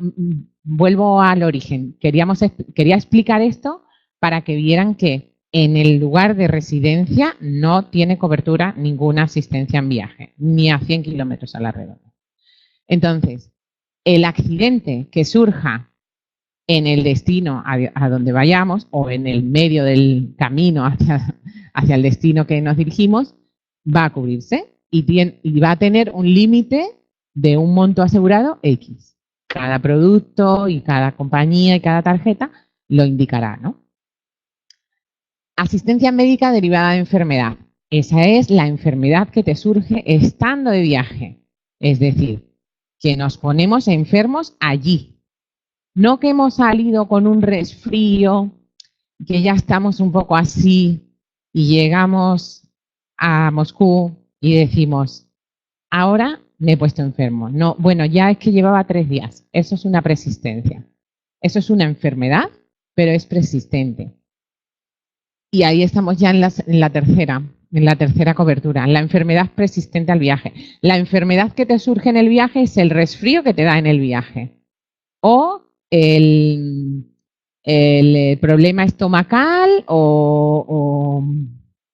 vuelvo al origen. Quería explicar esto para que vieran que en el lugar de residencia no tiene cobertura ninguna asistencia en viaje, ni a 100 kilómetros a la redonda. Entonces, el accidente que surja en el destino a donde vayamos o en el medio del camino hacia el destino que nos dirigimos, va a cubrirse y va a tener un límite de un monto asegurado X. Cada producto y cada compañía y cada tarjeta lo indicará, ¿no? Asistencia médica derivada de enfermedad. Esa es la enfermedad que te surge estando de viaje. Es decir, que nos ponemos enfermos allí. No que hemos salido con un resfrío, que ya estamos un poco así y llegamos a Moscú y decimos, ahora me he puesto enfermo. No, bueno, ya es que llevaba 3 días. Eso es una persistencia. Eso es una enfermedad, pero es persistente. Y ahí estamos ya en la tercera cobertura, la enfermedad persistente al viaje. La enfermedad que te surge en el viaje es el resfrío que te da en el viaje. O el problema estomacal o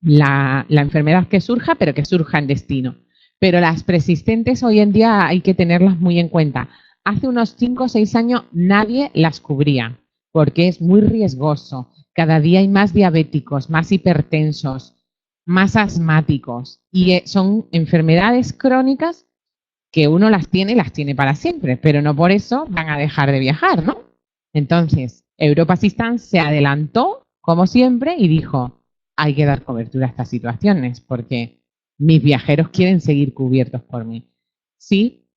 la enfermedad que surja, pero que surja en destino. Pero las persistentes hoy en día hay que tenerlas muy en cuenta. Hace unos 5 o 6 años nadie las cubría porque es muy riesgoso. Cada día hay más diabéticos, más hipertensos, más asmáticos y son enfermedades crónicas que uno las tiene para siempre, pero no por eso van a dejar de viajar, ¿no? Entonces, Europa Assistance se adelantó, como siempre, y dijo, hay que dar cobertura a estas situaciones porque mis viajeros quieren seguir cubiertos por mí. Sí.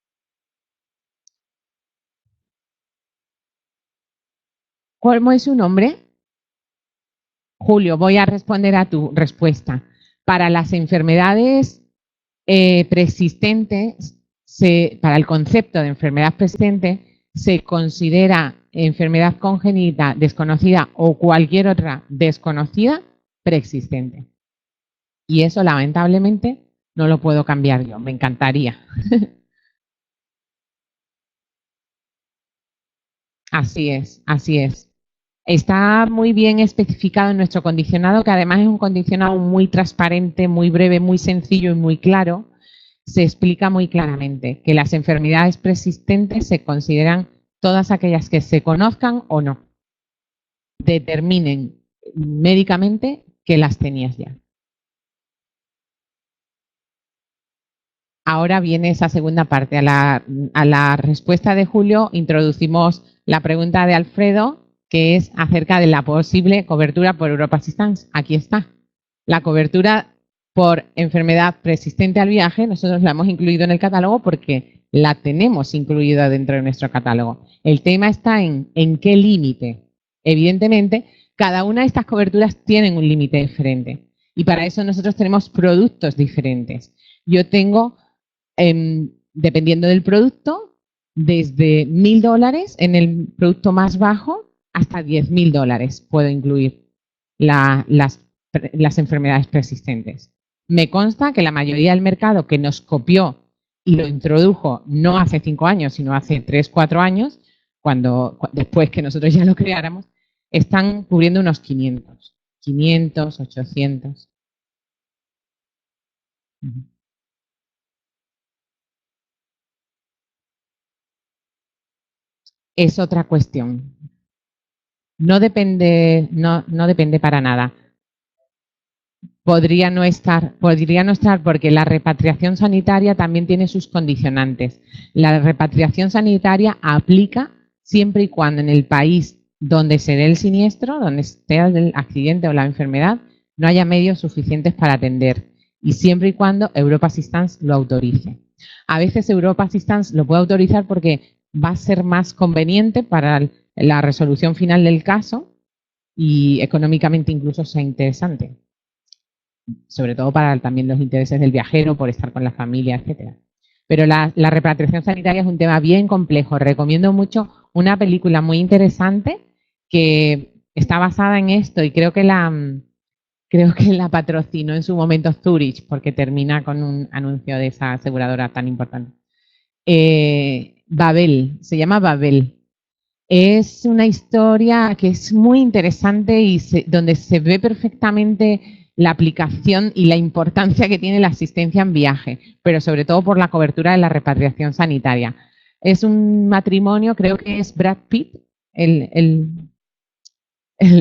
¿Cómo es su nombre? Julio, voy a responder a tu respuesta. Para las enfermedades persistentes, para el concepto de enfermedad persistente, se considera enfermedad congénita desconocida o cualquier otra desconocida preexistente. Y eso, lamentablemente, no lo puedo cambiar yo. Me encantaría. Así es, así es. Está muy bien especificado en nuestro condicionado, que además es un condicionado muy transparente, muy breve, muy sencillo y muy claro. Se explica muy claramente que las enfermedades persistentes se consideran todas aquellas que se conozcan o no. Determinen médicamente que las tenías ya. Ahora viene esa segunda parte. A la respuesta de Julio introducimos la pregunta de Alfredo, que es acerca de la posible cobertura por Europa Assistance. Aquí está. La cobertura por enfermedad persistente al viaje, nosotros la hemos incluido en el catálogo porque la tenemos incluida dentro de nuestro catálogo. El tema está en qué límite. Evidentemente, cada una de estas coberturas tienen un límite diferente y para eso nosotros tenemos productos diferentes. Yo tengo, dependiendo del producto, desde $1.000 en el producto más bajo hasta $10.000 puedo incluir las enfermedades persistentes. Me consta que la mayoría del mercado que nos copió y lo introdujo no hace 5 años, sino hace 3, 4 años, después que nosotros ya lo creáramos, están cubriendo unos 500, 800. Es otra cuestión. No depende para nada. Podría no estar porque la repatriación sanitaria también tiene sus condicionantes. La repatriación sanitaria aplica siempre y cuando en el país donde se dé el siniestro, donde esté el accidente o la enfermedad, no haya medios suficientes para atender y siempre y cuando Europa Assistance lo autorice. A veces Europa Assistance lo puede autorizar porque va a ser más conveniente para la resolución final del caso y económicamente incluso sea interesante, sobre todo para también los intereses del viajero, por estar con la familia, etcétera. Pero la repatriación sanitaria es un tema bien complejo. Recomiendo mucho una película muy interesante que está basada en esto y creo que la patrocinó en su momento Zurich, porque termina con un anuncio de esa aseguradora tan importante. Babel, se llama Babel. Es una historia que es muy interesante y donde se ve perfectamente la aplicación y la importancia que tiene la asistencia en viaje, pero sobre todo por la cobertura de la repatriación sanitaria. Es un matrimonio, creo que es Brad Pitt, el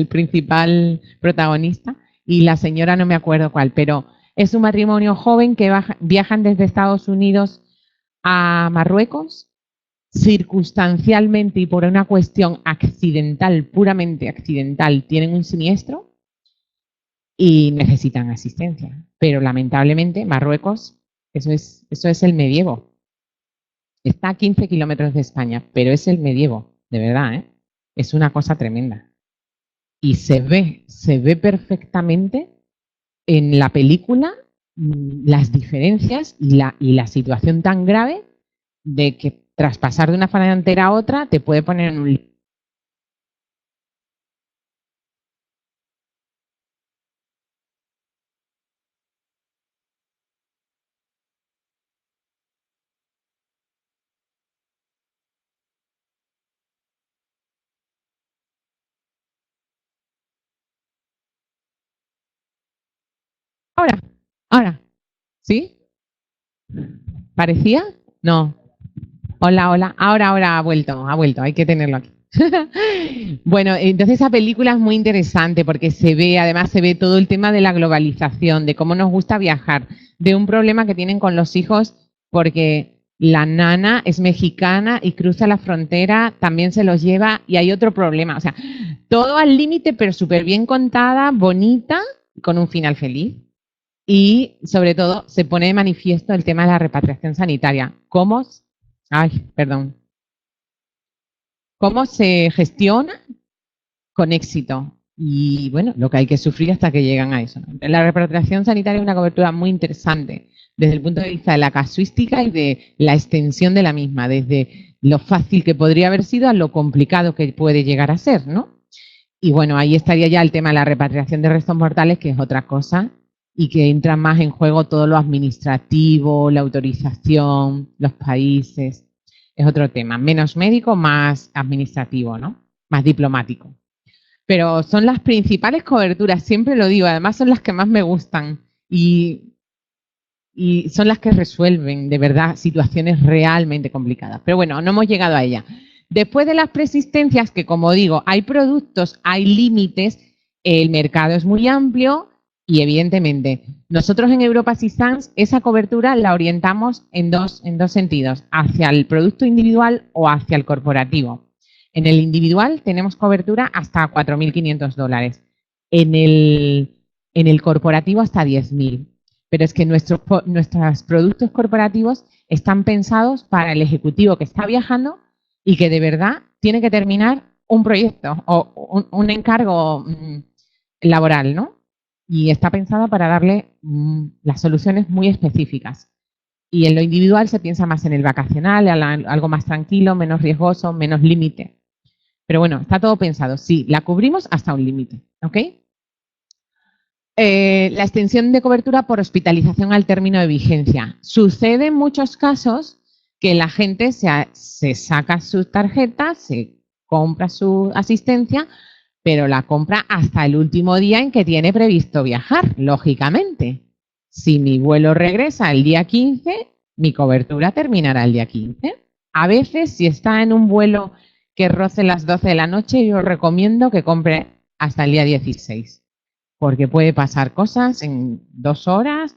principal protagonista, y la señora no me acuerdo cuál, pero Es un matrimonio joven que viajan desde Estados Unidos a Marruecos, circunstancialmente y por una cuestión accidental, puramente accidental, tienen un siniestro y necesitan asistencia. Pero lamentablemente Marruecos, eso es el medievo. Está a 15 kilómetros de España, pero es el medievo, de verdad, ¿eh? Es una cosa tremenda. Y se ve perfectamente en la película las diferencias y la situación tan grave de que tras pasar de una frontera a otra te puede poner en un... Ahora, ¿sí? ¿Parecía? No. Hola. Ahora ha vuelto, hay que tenerlo aquí. Bueno, entonces esa película es muy interesante porque además se ve todo el tema de la globalización, de cómo nos gusta viajar, de un problema que tienen con los hijos porque la nana es mexicana y cruza la frontera, también se los lleva y hay otro problema. O sea, todo al límite, pero súper bien contada, bonita, con un final feliz. Y sobre todo se pone de manifiesto el tema de la repatriación sanitaria. ¿Cómo se gestiona con éxito? Y bueno, lo que hay que sufrir hasta que llegan a eso, ¿no? La repatriación sanitaria es una cobertura muy interesante desde el punto de vista de la casuística y de la extensión de la misma, desde lo fácil que podría haber sido a lo complicado que puede llegar a ser, ¿no? Y bueno, ahí estaría ya el tema de la repatriación de restos mortales, que es otra cosa, y que entra más en juego todo lo administrativo, la autorización, los países. Es otro tema, menos médico, más administrativo, ¿no? Más diplomático. Pero son las principales coberturas, siempre lo digo, además son las que más me gustan y son las que resuelven de verdad situaciones realmente complicadas. Pero bueno, no hemos llegado a ella. Después de las persistencias, que como digo, hay productos, hay límites, el mercado es muy amplio y evidentemente nosotros en Europa Assistance esa cobertura la orientamos en dos sentidos, hacia el producto individual o hacia el corporativo. En el individual tenemos cobertura hasta $4.500, en el corporativo hasta 10.000. Pero es que nuestros productos corporativos están pensados para el ejecutivo que está viajando y que de verdad tiene que terminar un proyecto o un encargo laboral, ¿no? Y está pensada para darle las soluciones muy específicas. Y en lo individual se piensa más en el vacacional, algo más tranquilo, menos riesgoso, menos límite. Pero bueno, está todo pensado. Sí, la cubrimos hasta un límite, ¿ok? La extensión de cobertura por hospitalización al término de vigencia. Sucede en muchos casos que la gente se saca sus tarjetas, se compra su asistencia, pero la compra hasta el último día en que tiene previsto viajar, lógicamente. Si mi vuelo regresa el día 15, mi cobertura terminará el día 15. A veces, si está en un vuelo que roce las 12 de la noche, yo recomiendo que compre hasta el día 16. Porque puede pasar cosas en 2 horas.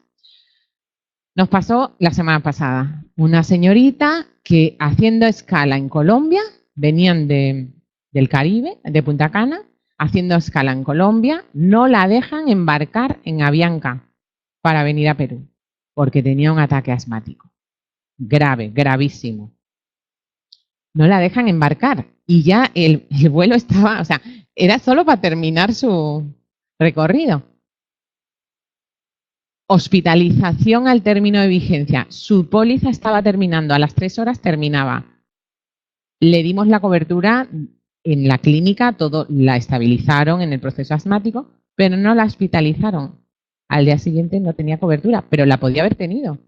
Nos pasó la semana pasada. Una señorita que haciendo escala en Colombia, venían del Caribe, de Punta Cana, haciendo escala en Colombia, no la dejan embarcar en Avianca para venir a Perú, porque tenía un ataque asmático. Grave, gravísimo. No la dejan embarcar y ya el vuelo estaba, o sea, era solo para terminar su recorrido. Hospitalización al término de vigencia. Su póliza estaba terminando, a las 3 horas terminaba. Le dimos la cobertura en la clínica, todo la estabilizaron en el proceso asmático, pero no la hospitalizaron. Al día siguiente no tenía cobertura, pero la podía haber tenido,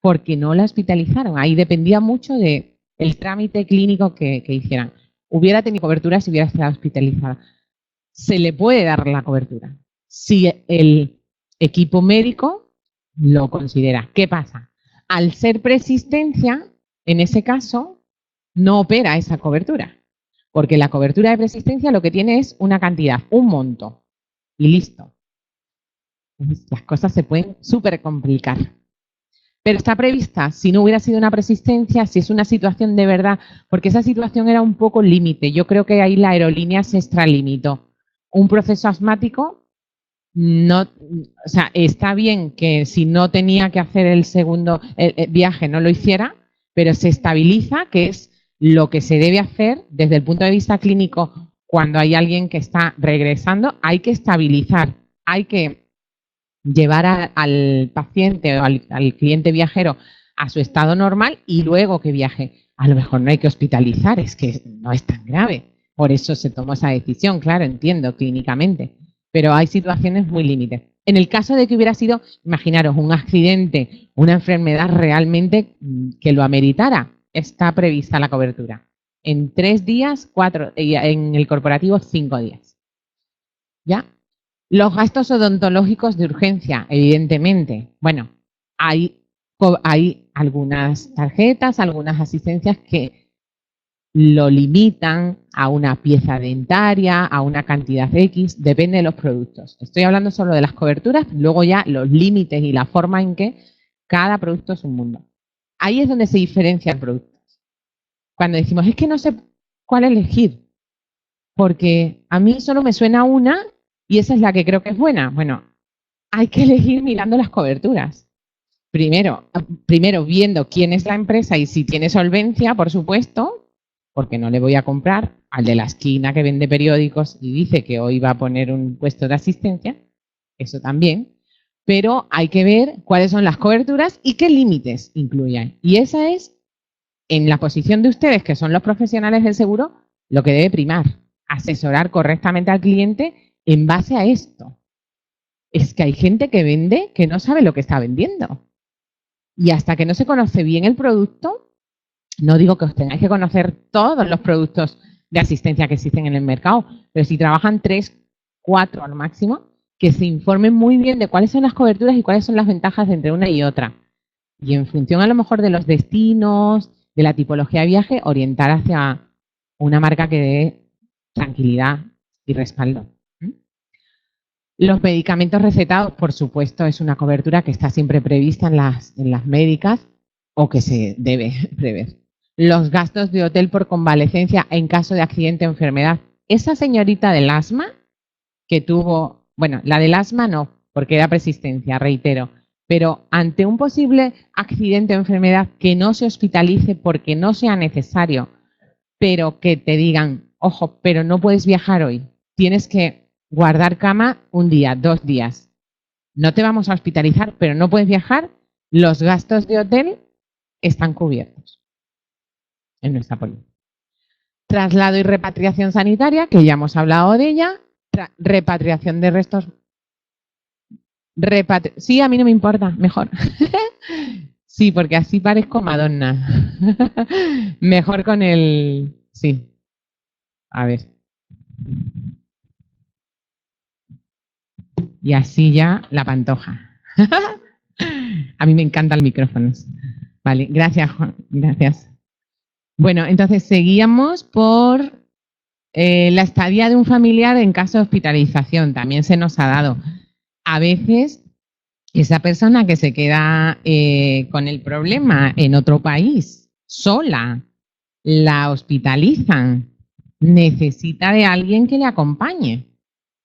porque no la hospitalizaron. Ahí dependía mucho del trámite clínico que hicieran. Hubiera tenido cobertura si hubiera estado hospitalizada. Se le puede dar la cobertura si el equipo médico lo considera. ¿Qué pasa? Al ser persistencia, en ese caso, no opera esa cobertura, porque la cobertura de persistencia lo que tiene es una cantidad, un monto, y listo. Entonces, las cosas se pueden súper complicar. Pero está prevista, si no hubiera sido una persistencia, si es una situación de verdad, porque esa situación era un poco límite. Yo creo que ahí la aerolínea se extralimitó. Un proceso asmático, no, o sea, está bien que si no tenía que hacer el segundo viaje no lo hiciera, pero se estabiliza, que es lo que se debe hacer desde el punto de vista clínico cuando hay alguien que está regresando. Hay que estabilizar, hay que llevar al paciente o al cliente viajero a su estado normal y luego que viaje. A lo mejor no hay que hospitalizar, es que no es tan grave. Por eso se tomó esa decisión, claro, entiendo, clínicamente. Pero hay situaciones muy límites. En el caso de que hubiera sido, imaginaros, un accidente, una enfermedad realmente que lo ameritara, está prevista la cobertura. En 3 días, 4, en el corporativo 5 días. ¿Ya? Los gastos odontológicos de urgencia, evidentemente. Bueno, hay algunas tarjetas, algunas asistencias que lo limitan a una pieza dentaria, a una cantidad X, depende de los productos. Estoy hablando solo de las coberturas, luego ya los límites y la forma en que cada producto es un mundo. Ahí es donde se diferencia el producto. Cuando decimos, es que no sé cuál elegir, porque a mí solo me suena una y esa es la que creo que es buena. Bueno, hay que elegir mirando las coberturas. Primero viendo quién es la empresa y si tiene solvencia, por supuesto, porque no le voy a comprar al de la esquina que vende periódicos y dice que hoy va a poner un puesto de asistencia, eso también, pero hay que ver cuáles son las coberturas y qué límites incluyen. Y esa es, en la posición de ustedes, que son los profesionales del seguro, lo que debe primar, asesorar correctamente al cliente en base a esto. Es que hay gente que vende que no sabe lo que está vendiendo. Y hasta que no se conoce bien el producto, no digo que os tengáis que conocer todos los productos de asistencia que existen en el mercado, pero si trabajan 3, 4 al máximo, que se informen muy bien de cuáles son las coberturas y cuáles son las ventajas entre una y otra. Y en función a lo mejor de los destinos, de la tipología de viaje, orientar hacia una marca que dé tranquilidad y respaldo. Los medicamentos recetados, por supuesto, es una cobertura que está siempre prevista en las médicas o que se debe prever. Los gastos de hotel por convalecencia en caso de accidente o enfermedad. Esa señorita del asma que tuvo, bueno, la del asma no, porque era persistencia, reitero, pero ante un posible accidente o enfermedad que no se hospitalice porque no sea necesario, pero que te digan, ojo, pero no puedes viajar hoy, tienes que guardar cama 1 día, 2 días. No te vamos a hospitalizar, pero no puedes viajar. Los gastos de hotel están cubiertos en nuestra póliza. Traslado y repatriación sanitaria, que ya hemos hablado de ella. Repatriación de restos. Sí, a mí no me importa, mejor. Sí, porque así parezco Madonna. Mejor con el... Sí. A ver. Y así ya la pantoja. A mí me encantan los micrófonos. Vale, gracias, Juan. Gracias. Bueno, entonces seguíamos por la estadía de un familiar en caso de hospitalización. También se nos ha dado. A veces esa persona que se queda con el problema en otro país, sola, la hospitalizan, necesita de alguien que le acompañe.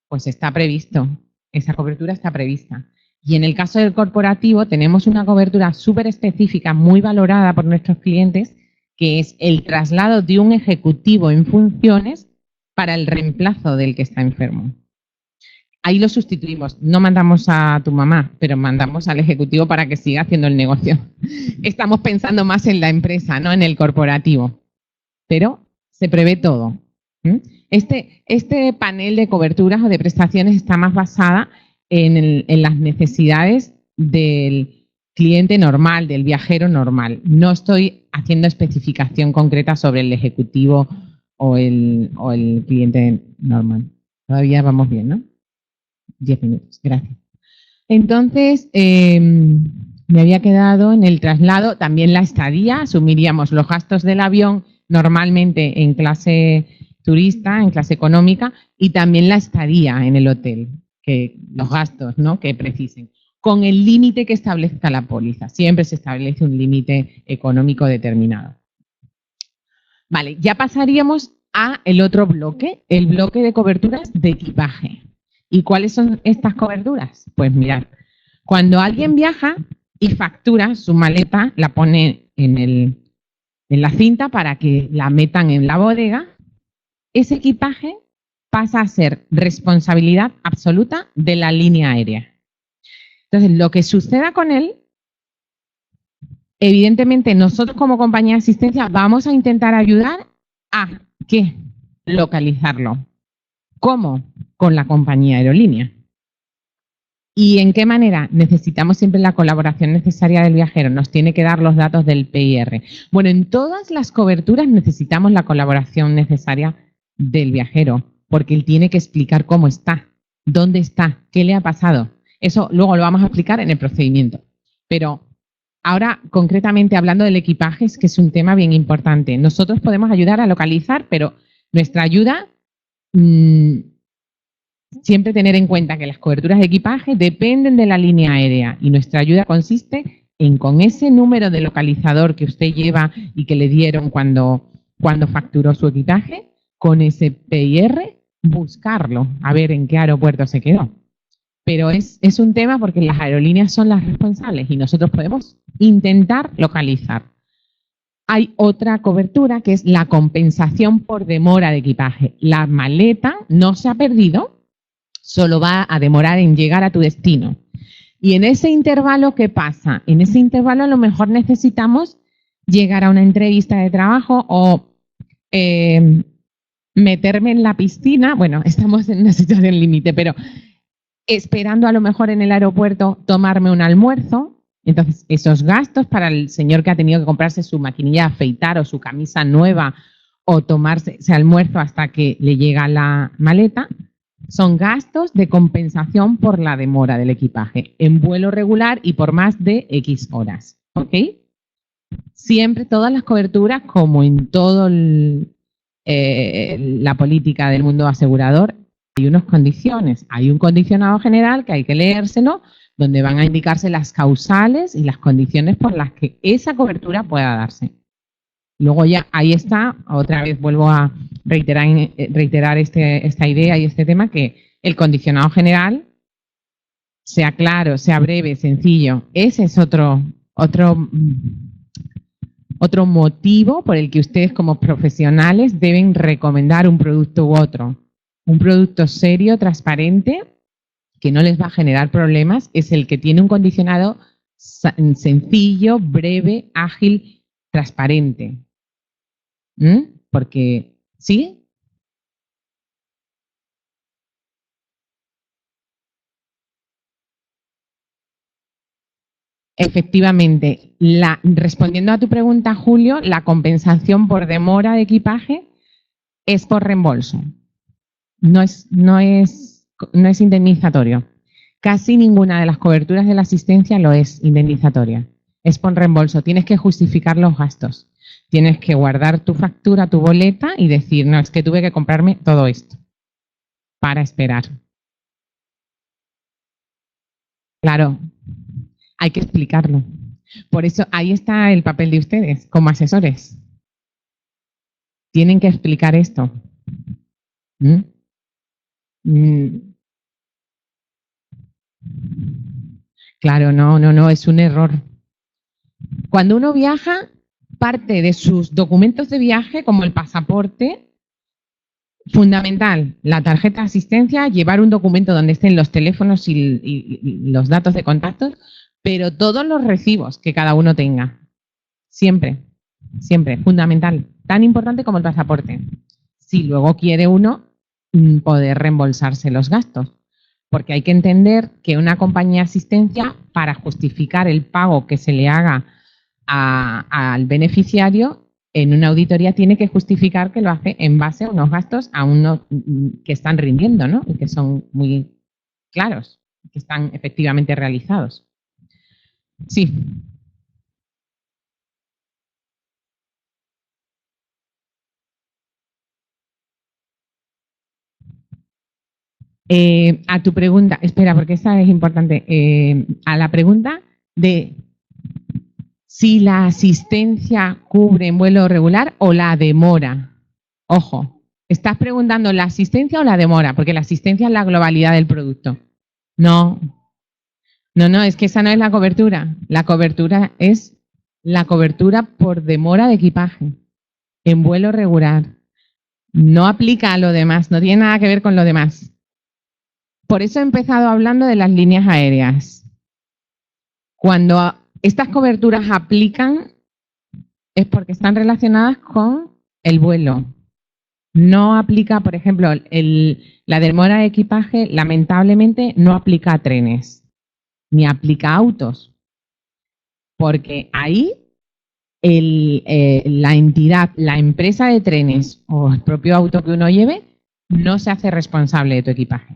Pues está previsto. Esa cobertura está prevista. Y en el caso del corporativo tenemos una cobertura súper específica, muy valorada por nuestros clientes, que es el traslado de un ejecutivo en funciones para el reemplazo del que está enfermo. Ahí lo sustituimos. No mandamos a tu mamá, pero mandamos al ejecutivo para que siga haciendo el negocio. Estamos pensando más en la empresa, no en el corporativo. Pero se prevé todo. Este panel de coberturas o de prestaciones está más basada en las necesidades del cliente normal, del viajero normal. No estoy haciendo especificación concreta sobre el ejecutivo o el cliente normal. Todavía vamos bien, ¿no? 10 minutos, gracias. Entonces, me había quedado en el traslado, también la estadía, asumiríamos los gastos del avión normalmente en clase turista, en clase económica, y también la estadía en el hotel. que los gastos, ¿no?, que precisen, con el límite que establezca la póliza. Siempre se establece un límite económico determinado. Vale, ya pasaríamos a el otro bloque, el bloque de coberturas de equipaje. ¿Y cuáles son estas coberturas? Pues mirad, cuando alguien viaja y factura su maleta, la pone en la cinta para que la metan en la bodega, ese equipaje pasa a ser responsabilidad absoluta de la línea aérea. Entonces, lo que suceda con él, evidentemente nosotros como compañía de asistencia vamos a intentar ayudar a ¿qué? Localizarlo. ¿Cómo? Con la compañía aerolínea. ¿Y en qué manera? Necesitamos siempre la colaboración necesaria del viajero. Nos tiene que dar los datos del PIR. Bueno, en todas las coberturas necesitamos la colaboración necesaria del viajero, porque él tiene que explicar cómo está, dónde está, qué le ha pasado. Eso luego lo vamos a explicar en el procedimiento. Pero ahora, concretamente hablando del equipaje, es que es un tema bien importante. Nosotros podemos ayudar a localizar, pero nuestra ayuda... siempre tener en cuenta que las coberturas de equipaje dependen de la línea aérea y nuestra ayuda consiste en, con ese número de localizador que usted lleva y que le dieron cuando facturó su equipaje, con ese PIR, buscarlo, a ver en qué aeropuerto se quedó. Pero es un tema porque las aerolíneas son las responsables y nosotros podemos intentar localizar. Hay otra cobertura que es la compensación por demora de equipaje. La maleta no se ha perdido, solo va a demorar en llegar a tu destino. Y en ese intervalo, ¿qué pasa? En ese intervalo a lo mejor necesitamos llegar a una entrevista de trabajo o meterme en la piscina. Bueno, estamos en una situación límite, pero esperando a lo mejor en el aeropuerto tomarme un almuerzo. Entonces, esos gastos para el señor que ha tenido que comprarse su maquinilla de afeitar o su camisa nueva o tomarse ese almuerzo hasta que le llega la maleta, son gastos de compensación por la demora del equipaje en vuelo regular y por más de X horas. ¿Ok? Siempre todas las coberturas, como en toda la política del mundo asegurador, hay unas condiciones. Hay un condicionado general que hay que leérselo, donde van a indicarse las causales y las condiciones por las que esa cobertura pueda darse. Luego ya ahí está, otra vez vuelvo a reiterar esta idea y este tema, que el condicionado general sea claro, sea breve, sencillo. Ese es otro motivo por el que ustedes como profesionales deben recomendar un producto u otro. Un producto serio, transparente, que no les va a generar problemas, es el que tiene un condicionado sencillo, breve, ágil, transparente. Porque, ¿sí? Efectivamente, respondiendo a tu pregunta, Julio, la compensación por demora de equipaje es por reembolso. No es indemnizatorio. Casi ninguna de las coberturas de la asistencia lo es indemnizatoria. Es por reembolso. Tienes que justificar los gastos. Tienes que guardar tu factura, tu boleta y decir, no, es que tuve que comprarme todo esto para esperar. Claro, hay que explicarlo. Por eso ahí está el papel de ustedes como asesores. Tienen que explicar esto. ¿Mm? Mm. Claro, no, es un error. Cuando uno viaja, parte de sus documentos de viaje, como el pasaporte, fundamental, la tarjeta de asistencia, llevar un documento donde estén los teléfonos y los datos de contacto, pero todos los recibos que cada uno tenga. Siempre, siempre, fundamental. Tan importante como el pasaporte. Si luego quiere uno poder reembolsarse los gastos. Porque hay que entender que una compañía de asistencia, para justificar el pago que se le haga al beneficiario, en una auditoría tiene que justificar que lo hace en base a unos gastos que están rindiendo, ¿no? Y que son muy claros, que están efectivamente realizados. Sí. A tu pregunta, espera, porque esa es importante. A la pregunta de si la asistencia cubre en vuelo regular o la demora. Ojo, ¿estás preguntando la asistencia o la demora? Porque la asistencia es la globalidad del producto. No, es que esa no es la cobertura. La cobertura es la cobertura por demora de equipaje en vuelo regular. No aplica a lo demás, no tiene nada que ver con lo demás. Por eso he empezado hablando de las líneas aéreas. Cuando estas coberturas aplican es porque están relacionadas con el vuelo. No aplica, por ejemplo, la demora de equipaje, lamentablemente, no aplica a trenes, ni aplica a autos. Porque ahí la entidad, la empresa de trenes o el propio auto que uno lleve, no se hace responsable de tu equipaje.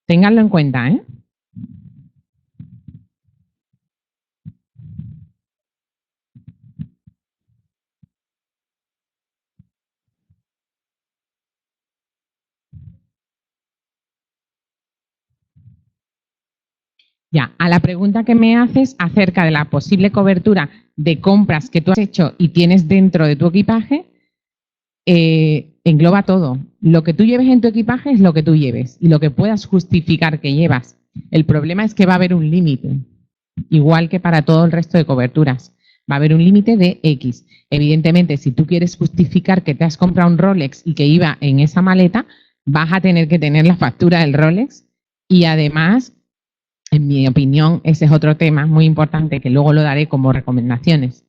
Ténganlo en cuenta, ¿eh? Ya, a la pregunta que me haces acerca de la posible cobertura de compras que tú has hecho y tienes dentro de tu equipaje, engloba todo. Lo que tú lleves en tu equipaje es lo que tú lleves y lo que puedas justificar que llevas. El problema es que va a haber un límite, igual que para todo el resto de coberturas. Va a haber un límite de X. Evidentemente, si tú quieres justificar que te has comprado un Rolex y que iba en esa maleta, vas a tener que tener la factura del Rolex y además, en mi opinión, ese es otro tema muy importante que luego lo daré como recomendaciones.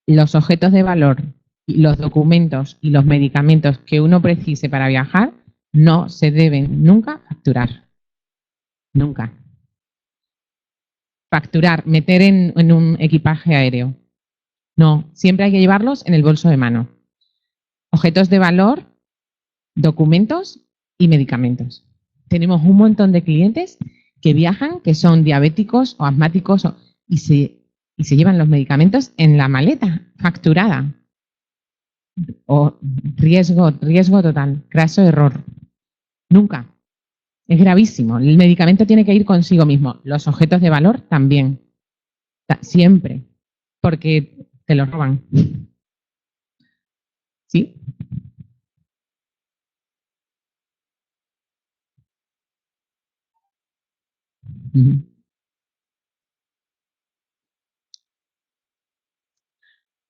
Los objetos de valor, los documentos y los medicamentos que uno precise para viajar no se deben nunca facturar. Nunca. Facturar, meter en un equipaje aéreo. No, siempre hay que llevarlos en el bolso de mano. Objetos de valor, documentos y medicamentos. Tenemos un montón de clientes que viajan, que son diabéticos o asmáticos y se llevan los medicamentos en la maleta, facturada. O riesgo total, craso error. Nunca. Es gravísimo. El medicamento tiene que ir consigo mismo. Los objetos de valor también. Siempre. Porque te los roban. ¿Sí?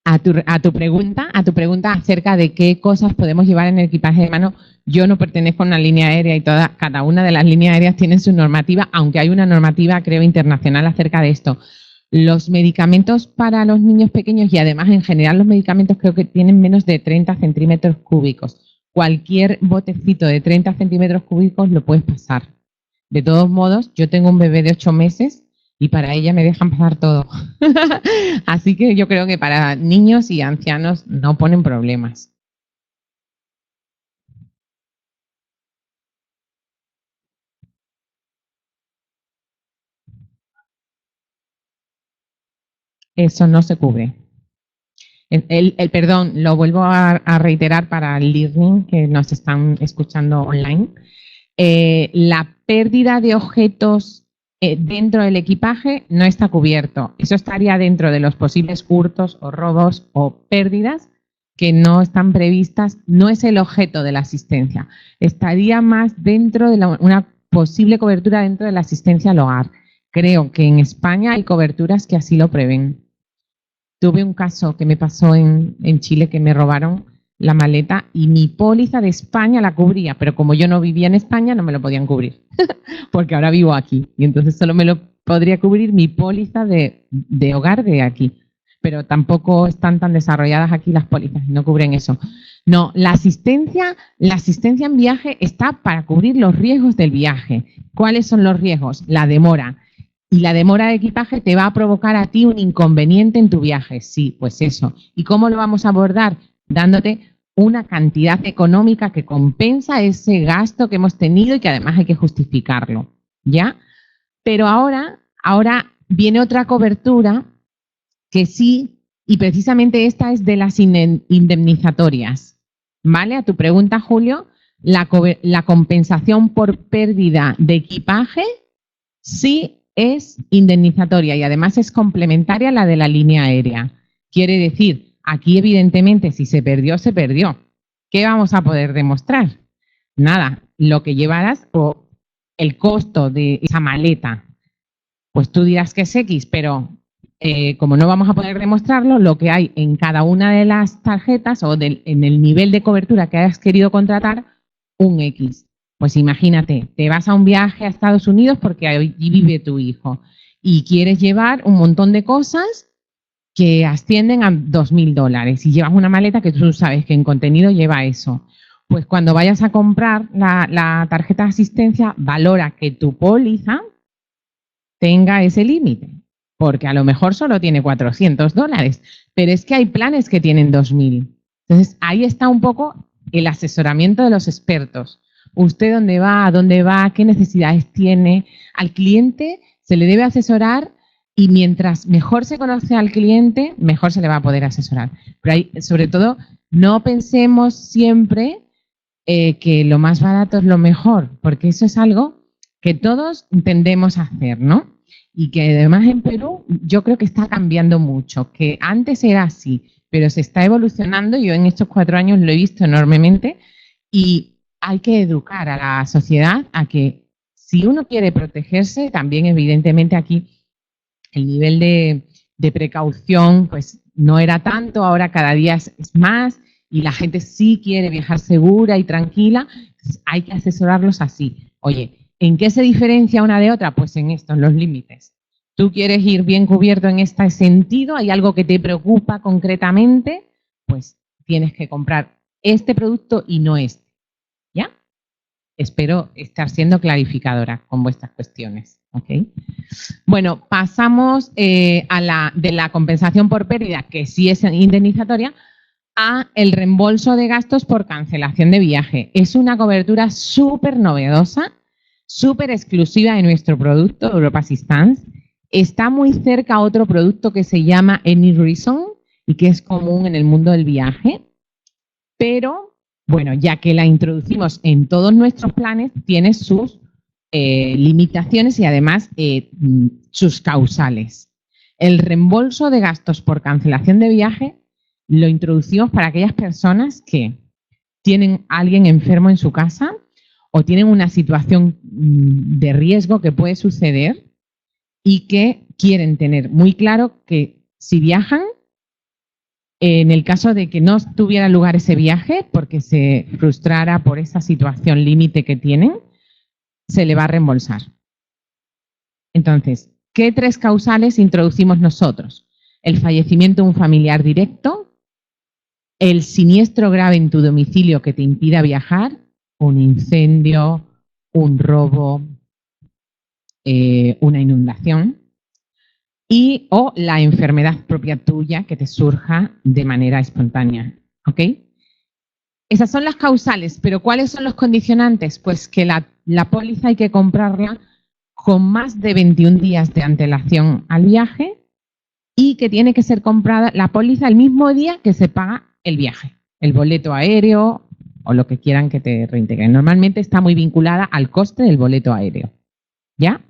A tu pregunta acerca de qué cosas podemos llevar en el equipaje de mano, yo no pertenezco a una línea aérea y cada una de las líneas aéreas tiene su normativa, aunque hay una normativa, creo, internacional acerca de esto. Los medicamentos para los niños pequeños y además en general los medicamentos creo que tienen menos de 30 centímetros cúbicos. Cualquier botecito de 30 centímetros cúbicos lo puedes pasar. De todos modos, yo tengo un bebé de 8 meses y para ella me dejan pasar todo. Así que yo creo que para niños y ancianos no ponen problemas. Eso no se cubre. Perdón, lo vuelvo a reiterar para el learning que nos están escuchando online. La pérdida de objetos dentro del equipaje no está cubierto. Eso estaría dentro de los posibles hurtos o robos o pérdidas que no están previstas. No es el objeto de la asistencia. Estaría más dentro de una posible cobertura dentro de la asistencia al hogar. Creo que en España hay coberturas que así lo prevén. Tuve un caso que me pasó en Chile que me robaron la maleta y mi póliza de España la cubría, pero como yo no vivía en España no me lo podían cubrir, porque ahora vivo aquí y entonces solo me lo podría cubrir mi póliza de hogar de aquí, pero tampoco están tan desarrolladas aquí las pólizas, no cubren eso. No, la asistencia en viaje está para cubrir los riesgos del viaje. ¿Cuáles son los riesgos? La demora. Y la demora de equipaje te va a provocar a ti un inconveniente en tu viaje. Sí, pues eso. ¿Y cómo lo vamos a abordar? Dándote una cantidad económica que compensa ese gasto que hemos tenido y que además hay que justificarlo. ¿Ya? Pero ahora viene otra cobertura que sí, y precisamente esta es de las indemnizatorias. ¿Vale? A tu pregunta, Julio, La compensación por pérdida de equipaje sí es indemnizatoria y además es complementaria a la de la línea aérea. Quiere decir, aquí evidentemente si se perdió, se perdió. ¿Qué vamos a poder demostrar? Nada, lo que llevarás o el costo de esa maleta. Pues tú dirás que es X, pero como no vamos a poder demostrarlo, lo que hay en cada una de las tarjetas o en el nivel de cobertura que hayas querido contratar, un X. Pues imagínate, te vas a un viaje a Estados Unidos porque allí vive tu hijo y quieres llevar un montón de cosas que ascienden a $2.000 y llevas una maleta que tú sabes que en contenido lleva eso. Pues cuando vayas a comprar la tarjeta de asistencia, valora que tu póliza tenga ese límite, porque a lo mejor solo tiene $400, pero es que hay planes que tienen 2.000. Entonces, ahí está un poco el asesoramiento de los expertos. Usted dónde va, qué necesidades tiene. Al cliente se le debe asesorar y mientras mejor se conoce al cliente, mejor se le va a poder asesorar. Pero ahí, sobre todo, no pensemos siempre que lo más barato es lo mejor, porque eso es algo que todos tendemos a hacer, ¿no? Y que además en Perú yo creo que está cambiando mucho, que antes era así, pero se está evolucionando. Yo en estos 4 años lo he visto enormemente y hay que educar a la sociedad a que si uno quiere protegerse, también evidentemente aquí el nivel de precaución pues no era tanto, ahora cada día es más y la gente sí quiere viajar segura y tranquila, hay que asesorarlos así. Oye, ¿en qué se diferencia una de otra? Pues en esto, en los límites. ¿Tú quieres ir bien cubierto en este sentido? ¿Hay algo que te preocupa concretamente? Pues tienes que comprar este producto y no este. ¿Ya? Espero estar siendo clarificadora con vuestras cuestiones. ¿Ok? Bueno, pasamos de la compensación por pérdida, que sí es indemnizatoria, a el reembolso de gastos por cancelación de viaje. Es una cobertura súper novedosa, súper exclusiva de nuestro producto, Europa Assistance. Está muy cerca a otro producto que se llama Any Reason y que es común en el mundo del viaje, pero bueno, ya que la introducimos en todos nuestros planes, tiene sus limitaciones y además sus causales. El reembolso de gastos por cancelación de viaje lo introducimos para aquellas personas que tienen a alguien enfermo en su casa o tienen una situación de riesgo que puede suceder y que quieren tener muy claro que si viajan, en el caso de que no tuviera lugar ese viaje porque se frustrara por esa situación límite que tienen, se le va a reembolsar. Entonces, ¿qué 3 causales introducimos nosotros? El fallecimiento de un familiar directo, el siniestro grave en tu domicilio que te impida viajar, un incendio, un robo, una inundación, o la enfermedad propia tuya que te surja de manera espontánea. ¿Ok? Esas son las causales, pero ¿cuáles son los condicionantes? Pues que la póliza hay que comprarla con más de 21 días de antelación al viaje y que tiene que ser comprada la póliza el mismo día que se paga el viaje, el boleto aéreo o lo que quieran que te reintegren. Normalmente está muy vinculada al coste del boleto aéreo. ¿Ya?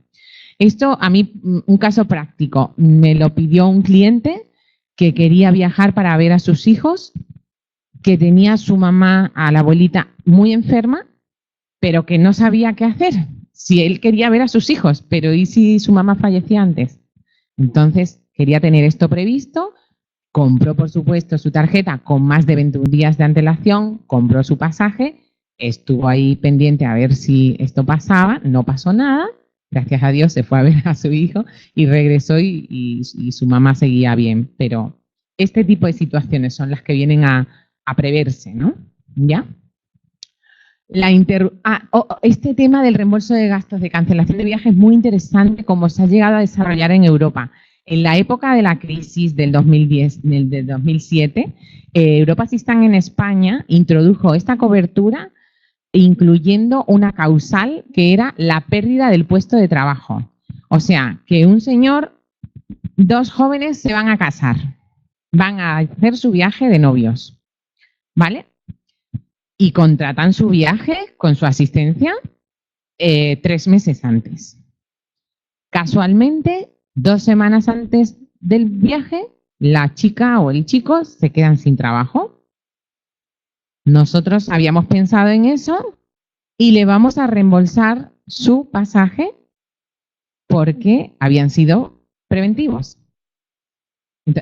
Esto a mí, un caso práctico, me lo pidió un cliente que quería viajar para ver a sus hijos, que tenía a su mamá, a la abuelita, muy enferma, pero que no sabía qué hacer. Si él quería ver a sus hijos, pero ¿y si su mamá fallecía antes? Entonces, quería tener esto previsto, compró, por supuesto, su tarjeta con más de 21 días de antelación, compró su pasaje, estuvo ahí pendiente a ver si esto pasaba, no pasó nada, gracias a Dios se fue a ver a su hijo y regresó y su mamá seguía bien. Pero este tipo de situaciones son las que vienen a preverse, ¿no? ¿Ya? Este tema del reembolso de gastos de cancelación de viajes es muy interesante como se ha llegado a desarrollar en Europa. En la época de la crisis del 2010, del 2007, Europa Assistance en España introdujo esta cobertura incluyendo una causal que era la pérdida del puesto de trabajo. O sea, que un señor, 2 jóvenes se van a casar, van a hacer su viaje de novios, ¿vale? y contratan su viaje con su asistencia 3 meses antes. Casualmente, 2 semanas antes del viaje, la chica o el chico se quedan sin trabajo. Nosotros habíamos pensado en eso y le vamos a reembolsar su pasaje porque habían sido preventivos.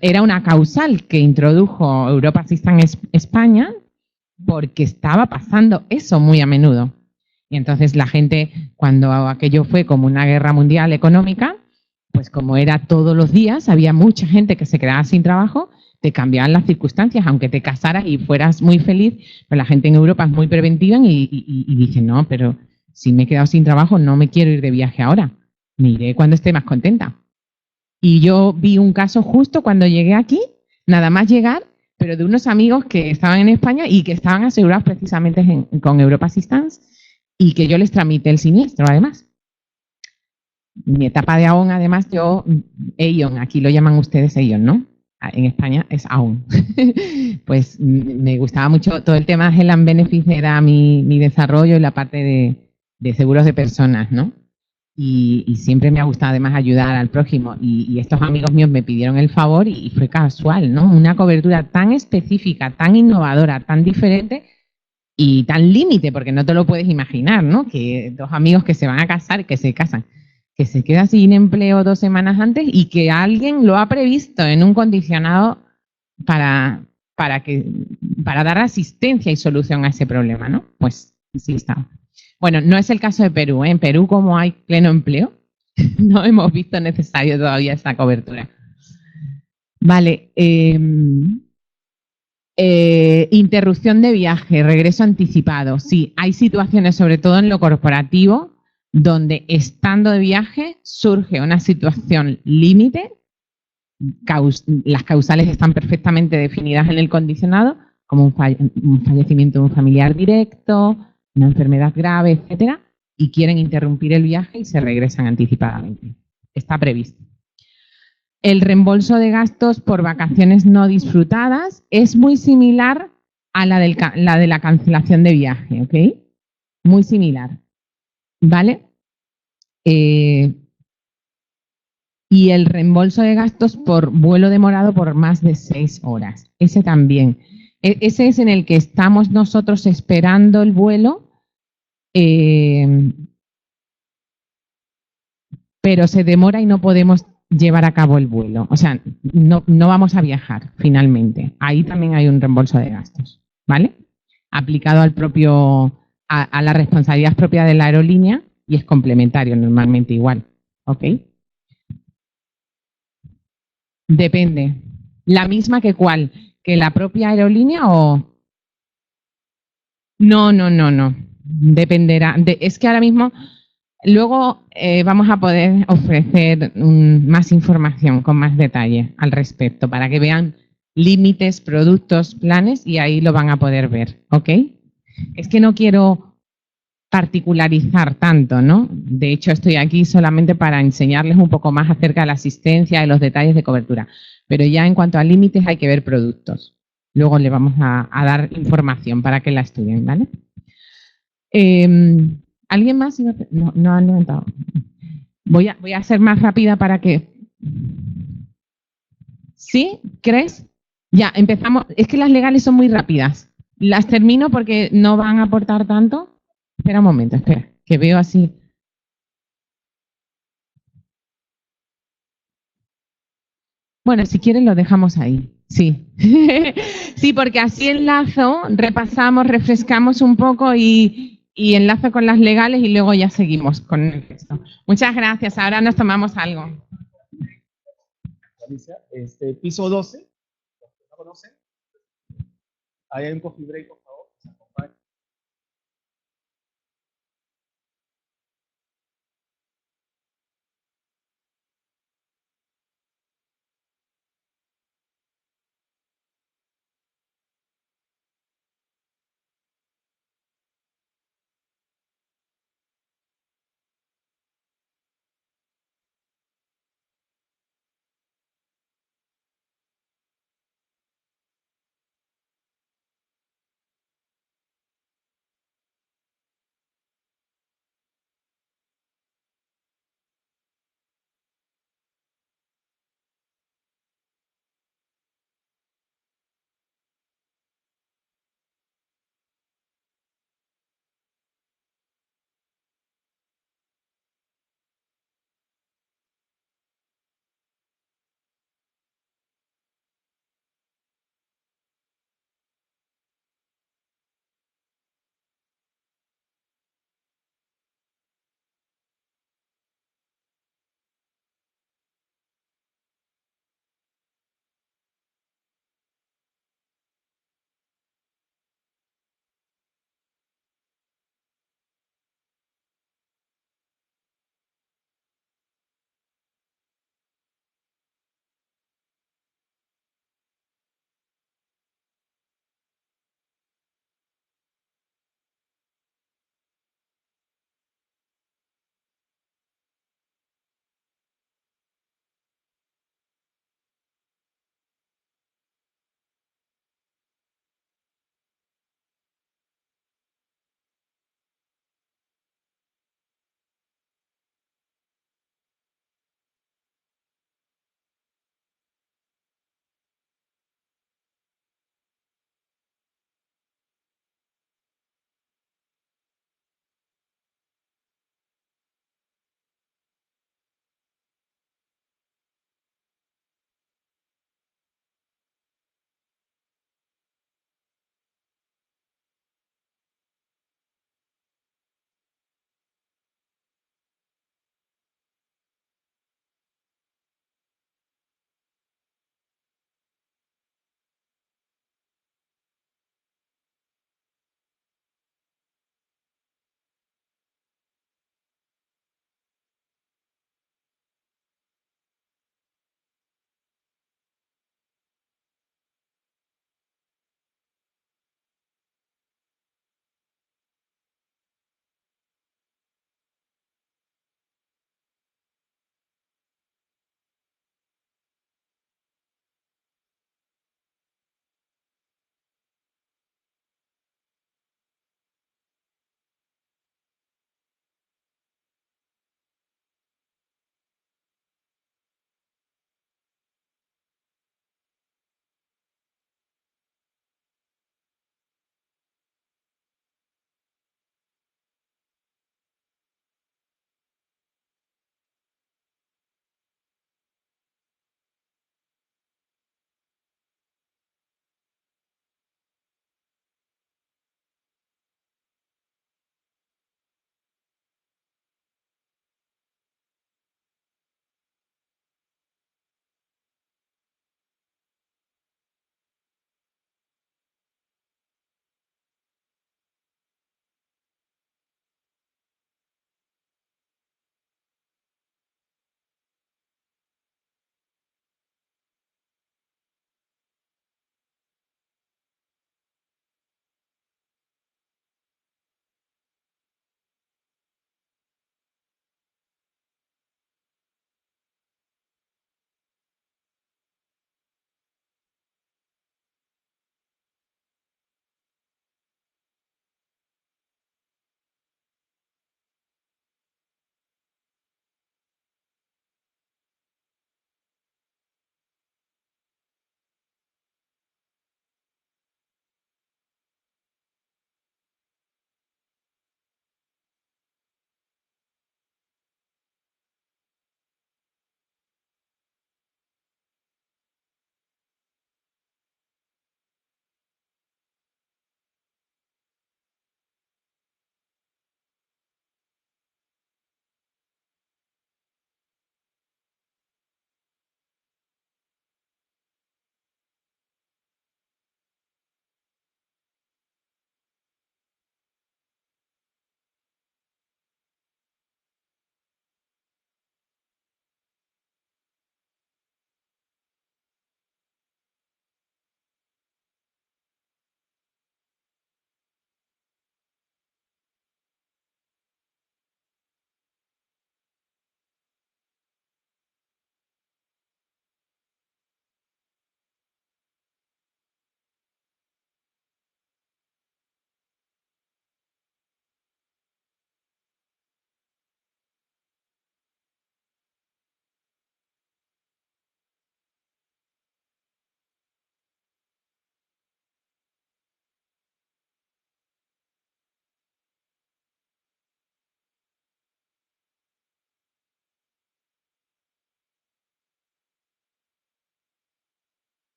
Era una causal que introdujo Europa Assistance España porque estaba pasando eso muy a menudo. Y entonces la gente, cuando aquello fue como una guerra mundial económica, pues como era todos los días, había mucha gente que se quedaba sin trabajo, te cambiaban las circunstancias, aunque te casaras y fueras muy feliz, pero la gente en Europa es muy preventiva y dice, no, pero si me he quedado sin trabajo, no me quiero ir de viaje ahora, me iré cuando esté más contenta. Y yo vi un caso justo cuando llegué aquí, nada más llegar, pero de unos amigos que estaban en España y que estaban asegurados precisamente con Europa Assistance y que yo les tramité el siniestro, además. Mi etapa de AON, además, yo, EION, aquí lo llaman ustedes EION, ¿no? En España es AON. Pues me gustaba mucho todo el tema Health and Benefits, era mi desarrollo en la parte de seguros de personas, ¿no? Y siempre me ha gustado además ayudar al prójimo. Y estos amigos míos me pidieron el favor y fue casual, ¿no? Una cobertura tan específica, tan innovadora, tan diferente y tan límite, porque no te lo puedes imaginar, ¿no? Que 2 amigos que se van a casar, que se casan, que se queda sin empleo 2 semanas antes y que alguien lo ha previsto en un condicionado para dar asistencia y solución a ese problema, ¿no? Pues sí está. Bueno, no es el caso de Perú, ¿eh? En Perú, como hay pleno empleo, no hemos visto necesario todavía esa cobertura. Vale. Interrupción de viaje, regreso anticipado. Sí, hay situaciones, sobre todo en lo corporativo, donde estando de viaje surge una situación límite. Las causales están perfectamente definidas en el condicionado, como un fallecimiento de un familiar directo, una enfermedad grave, etcétera, y quieren interrumpir el viaje y se regresan anticipadamente. Está previsto. El reembolso de gastos por vacaciones no disfrutadas es muy similar a la de la cancelación de viaje, ¿ok? Muy similar, ¿vale? Y el reembolso de gastos por vuelo demorado por más de 6 horas. Ese también. Ese es en el que estamos nosotros esperando el vuelo, pero se demora y no podemos llevar a cabo el vuelo. O sea, no vamos a viajar finalmente. Ahí también hay un reembolso de gastos, ¿vale? Aplicado al a la responsabilidad propia de la aerolínea y es complementario normalmente igual, ¿ok? Depende. ¿La misma que cuál? ¿Que la propia aerolínea o...? No. Dependerá. Es que ahora mismo, luego vamos a poder ofrecer más información con más detalle al respecto para que vean límites, productos, planes y ahí lo van a poder ver, ¿ok? Es que no quiero particularizar tanto, ¿no? De hecho, estoy aquí solamente para enseñarles un poco más acerca de la asistencia y los detalles de cobertura. Pero ya en cuanto a límites hay que ver productos. Luego le vamos a dar información para que la estudien, ¿vale? ¿Alguien más? No han levantado. Voy a ser más rápida para que... ¿Sí? ¿Crees? Ya, empezamos. Es que las legales son muy rápidas. Las termino porque no van a aportar tanto. Espera un momento, espera, que veo así. Bueno, si quieren lo dejamos ahí, sí. Sí, porque así enlazo, repasamos, refrescamos un poco y enlazo con las legales y luego ya seguimos con el texto. Muchas gracias, ahora nos tomamos algo. Piso 12, ¿no conocen? Ahí hay un coffee break.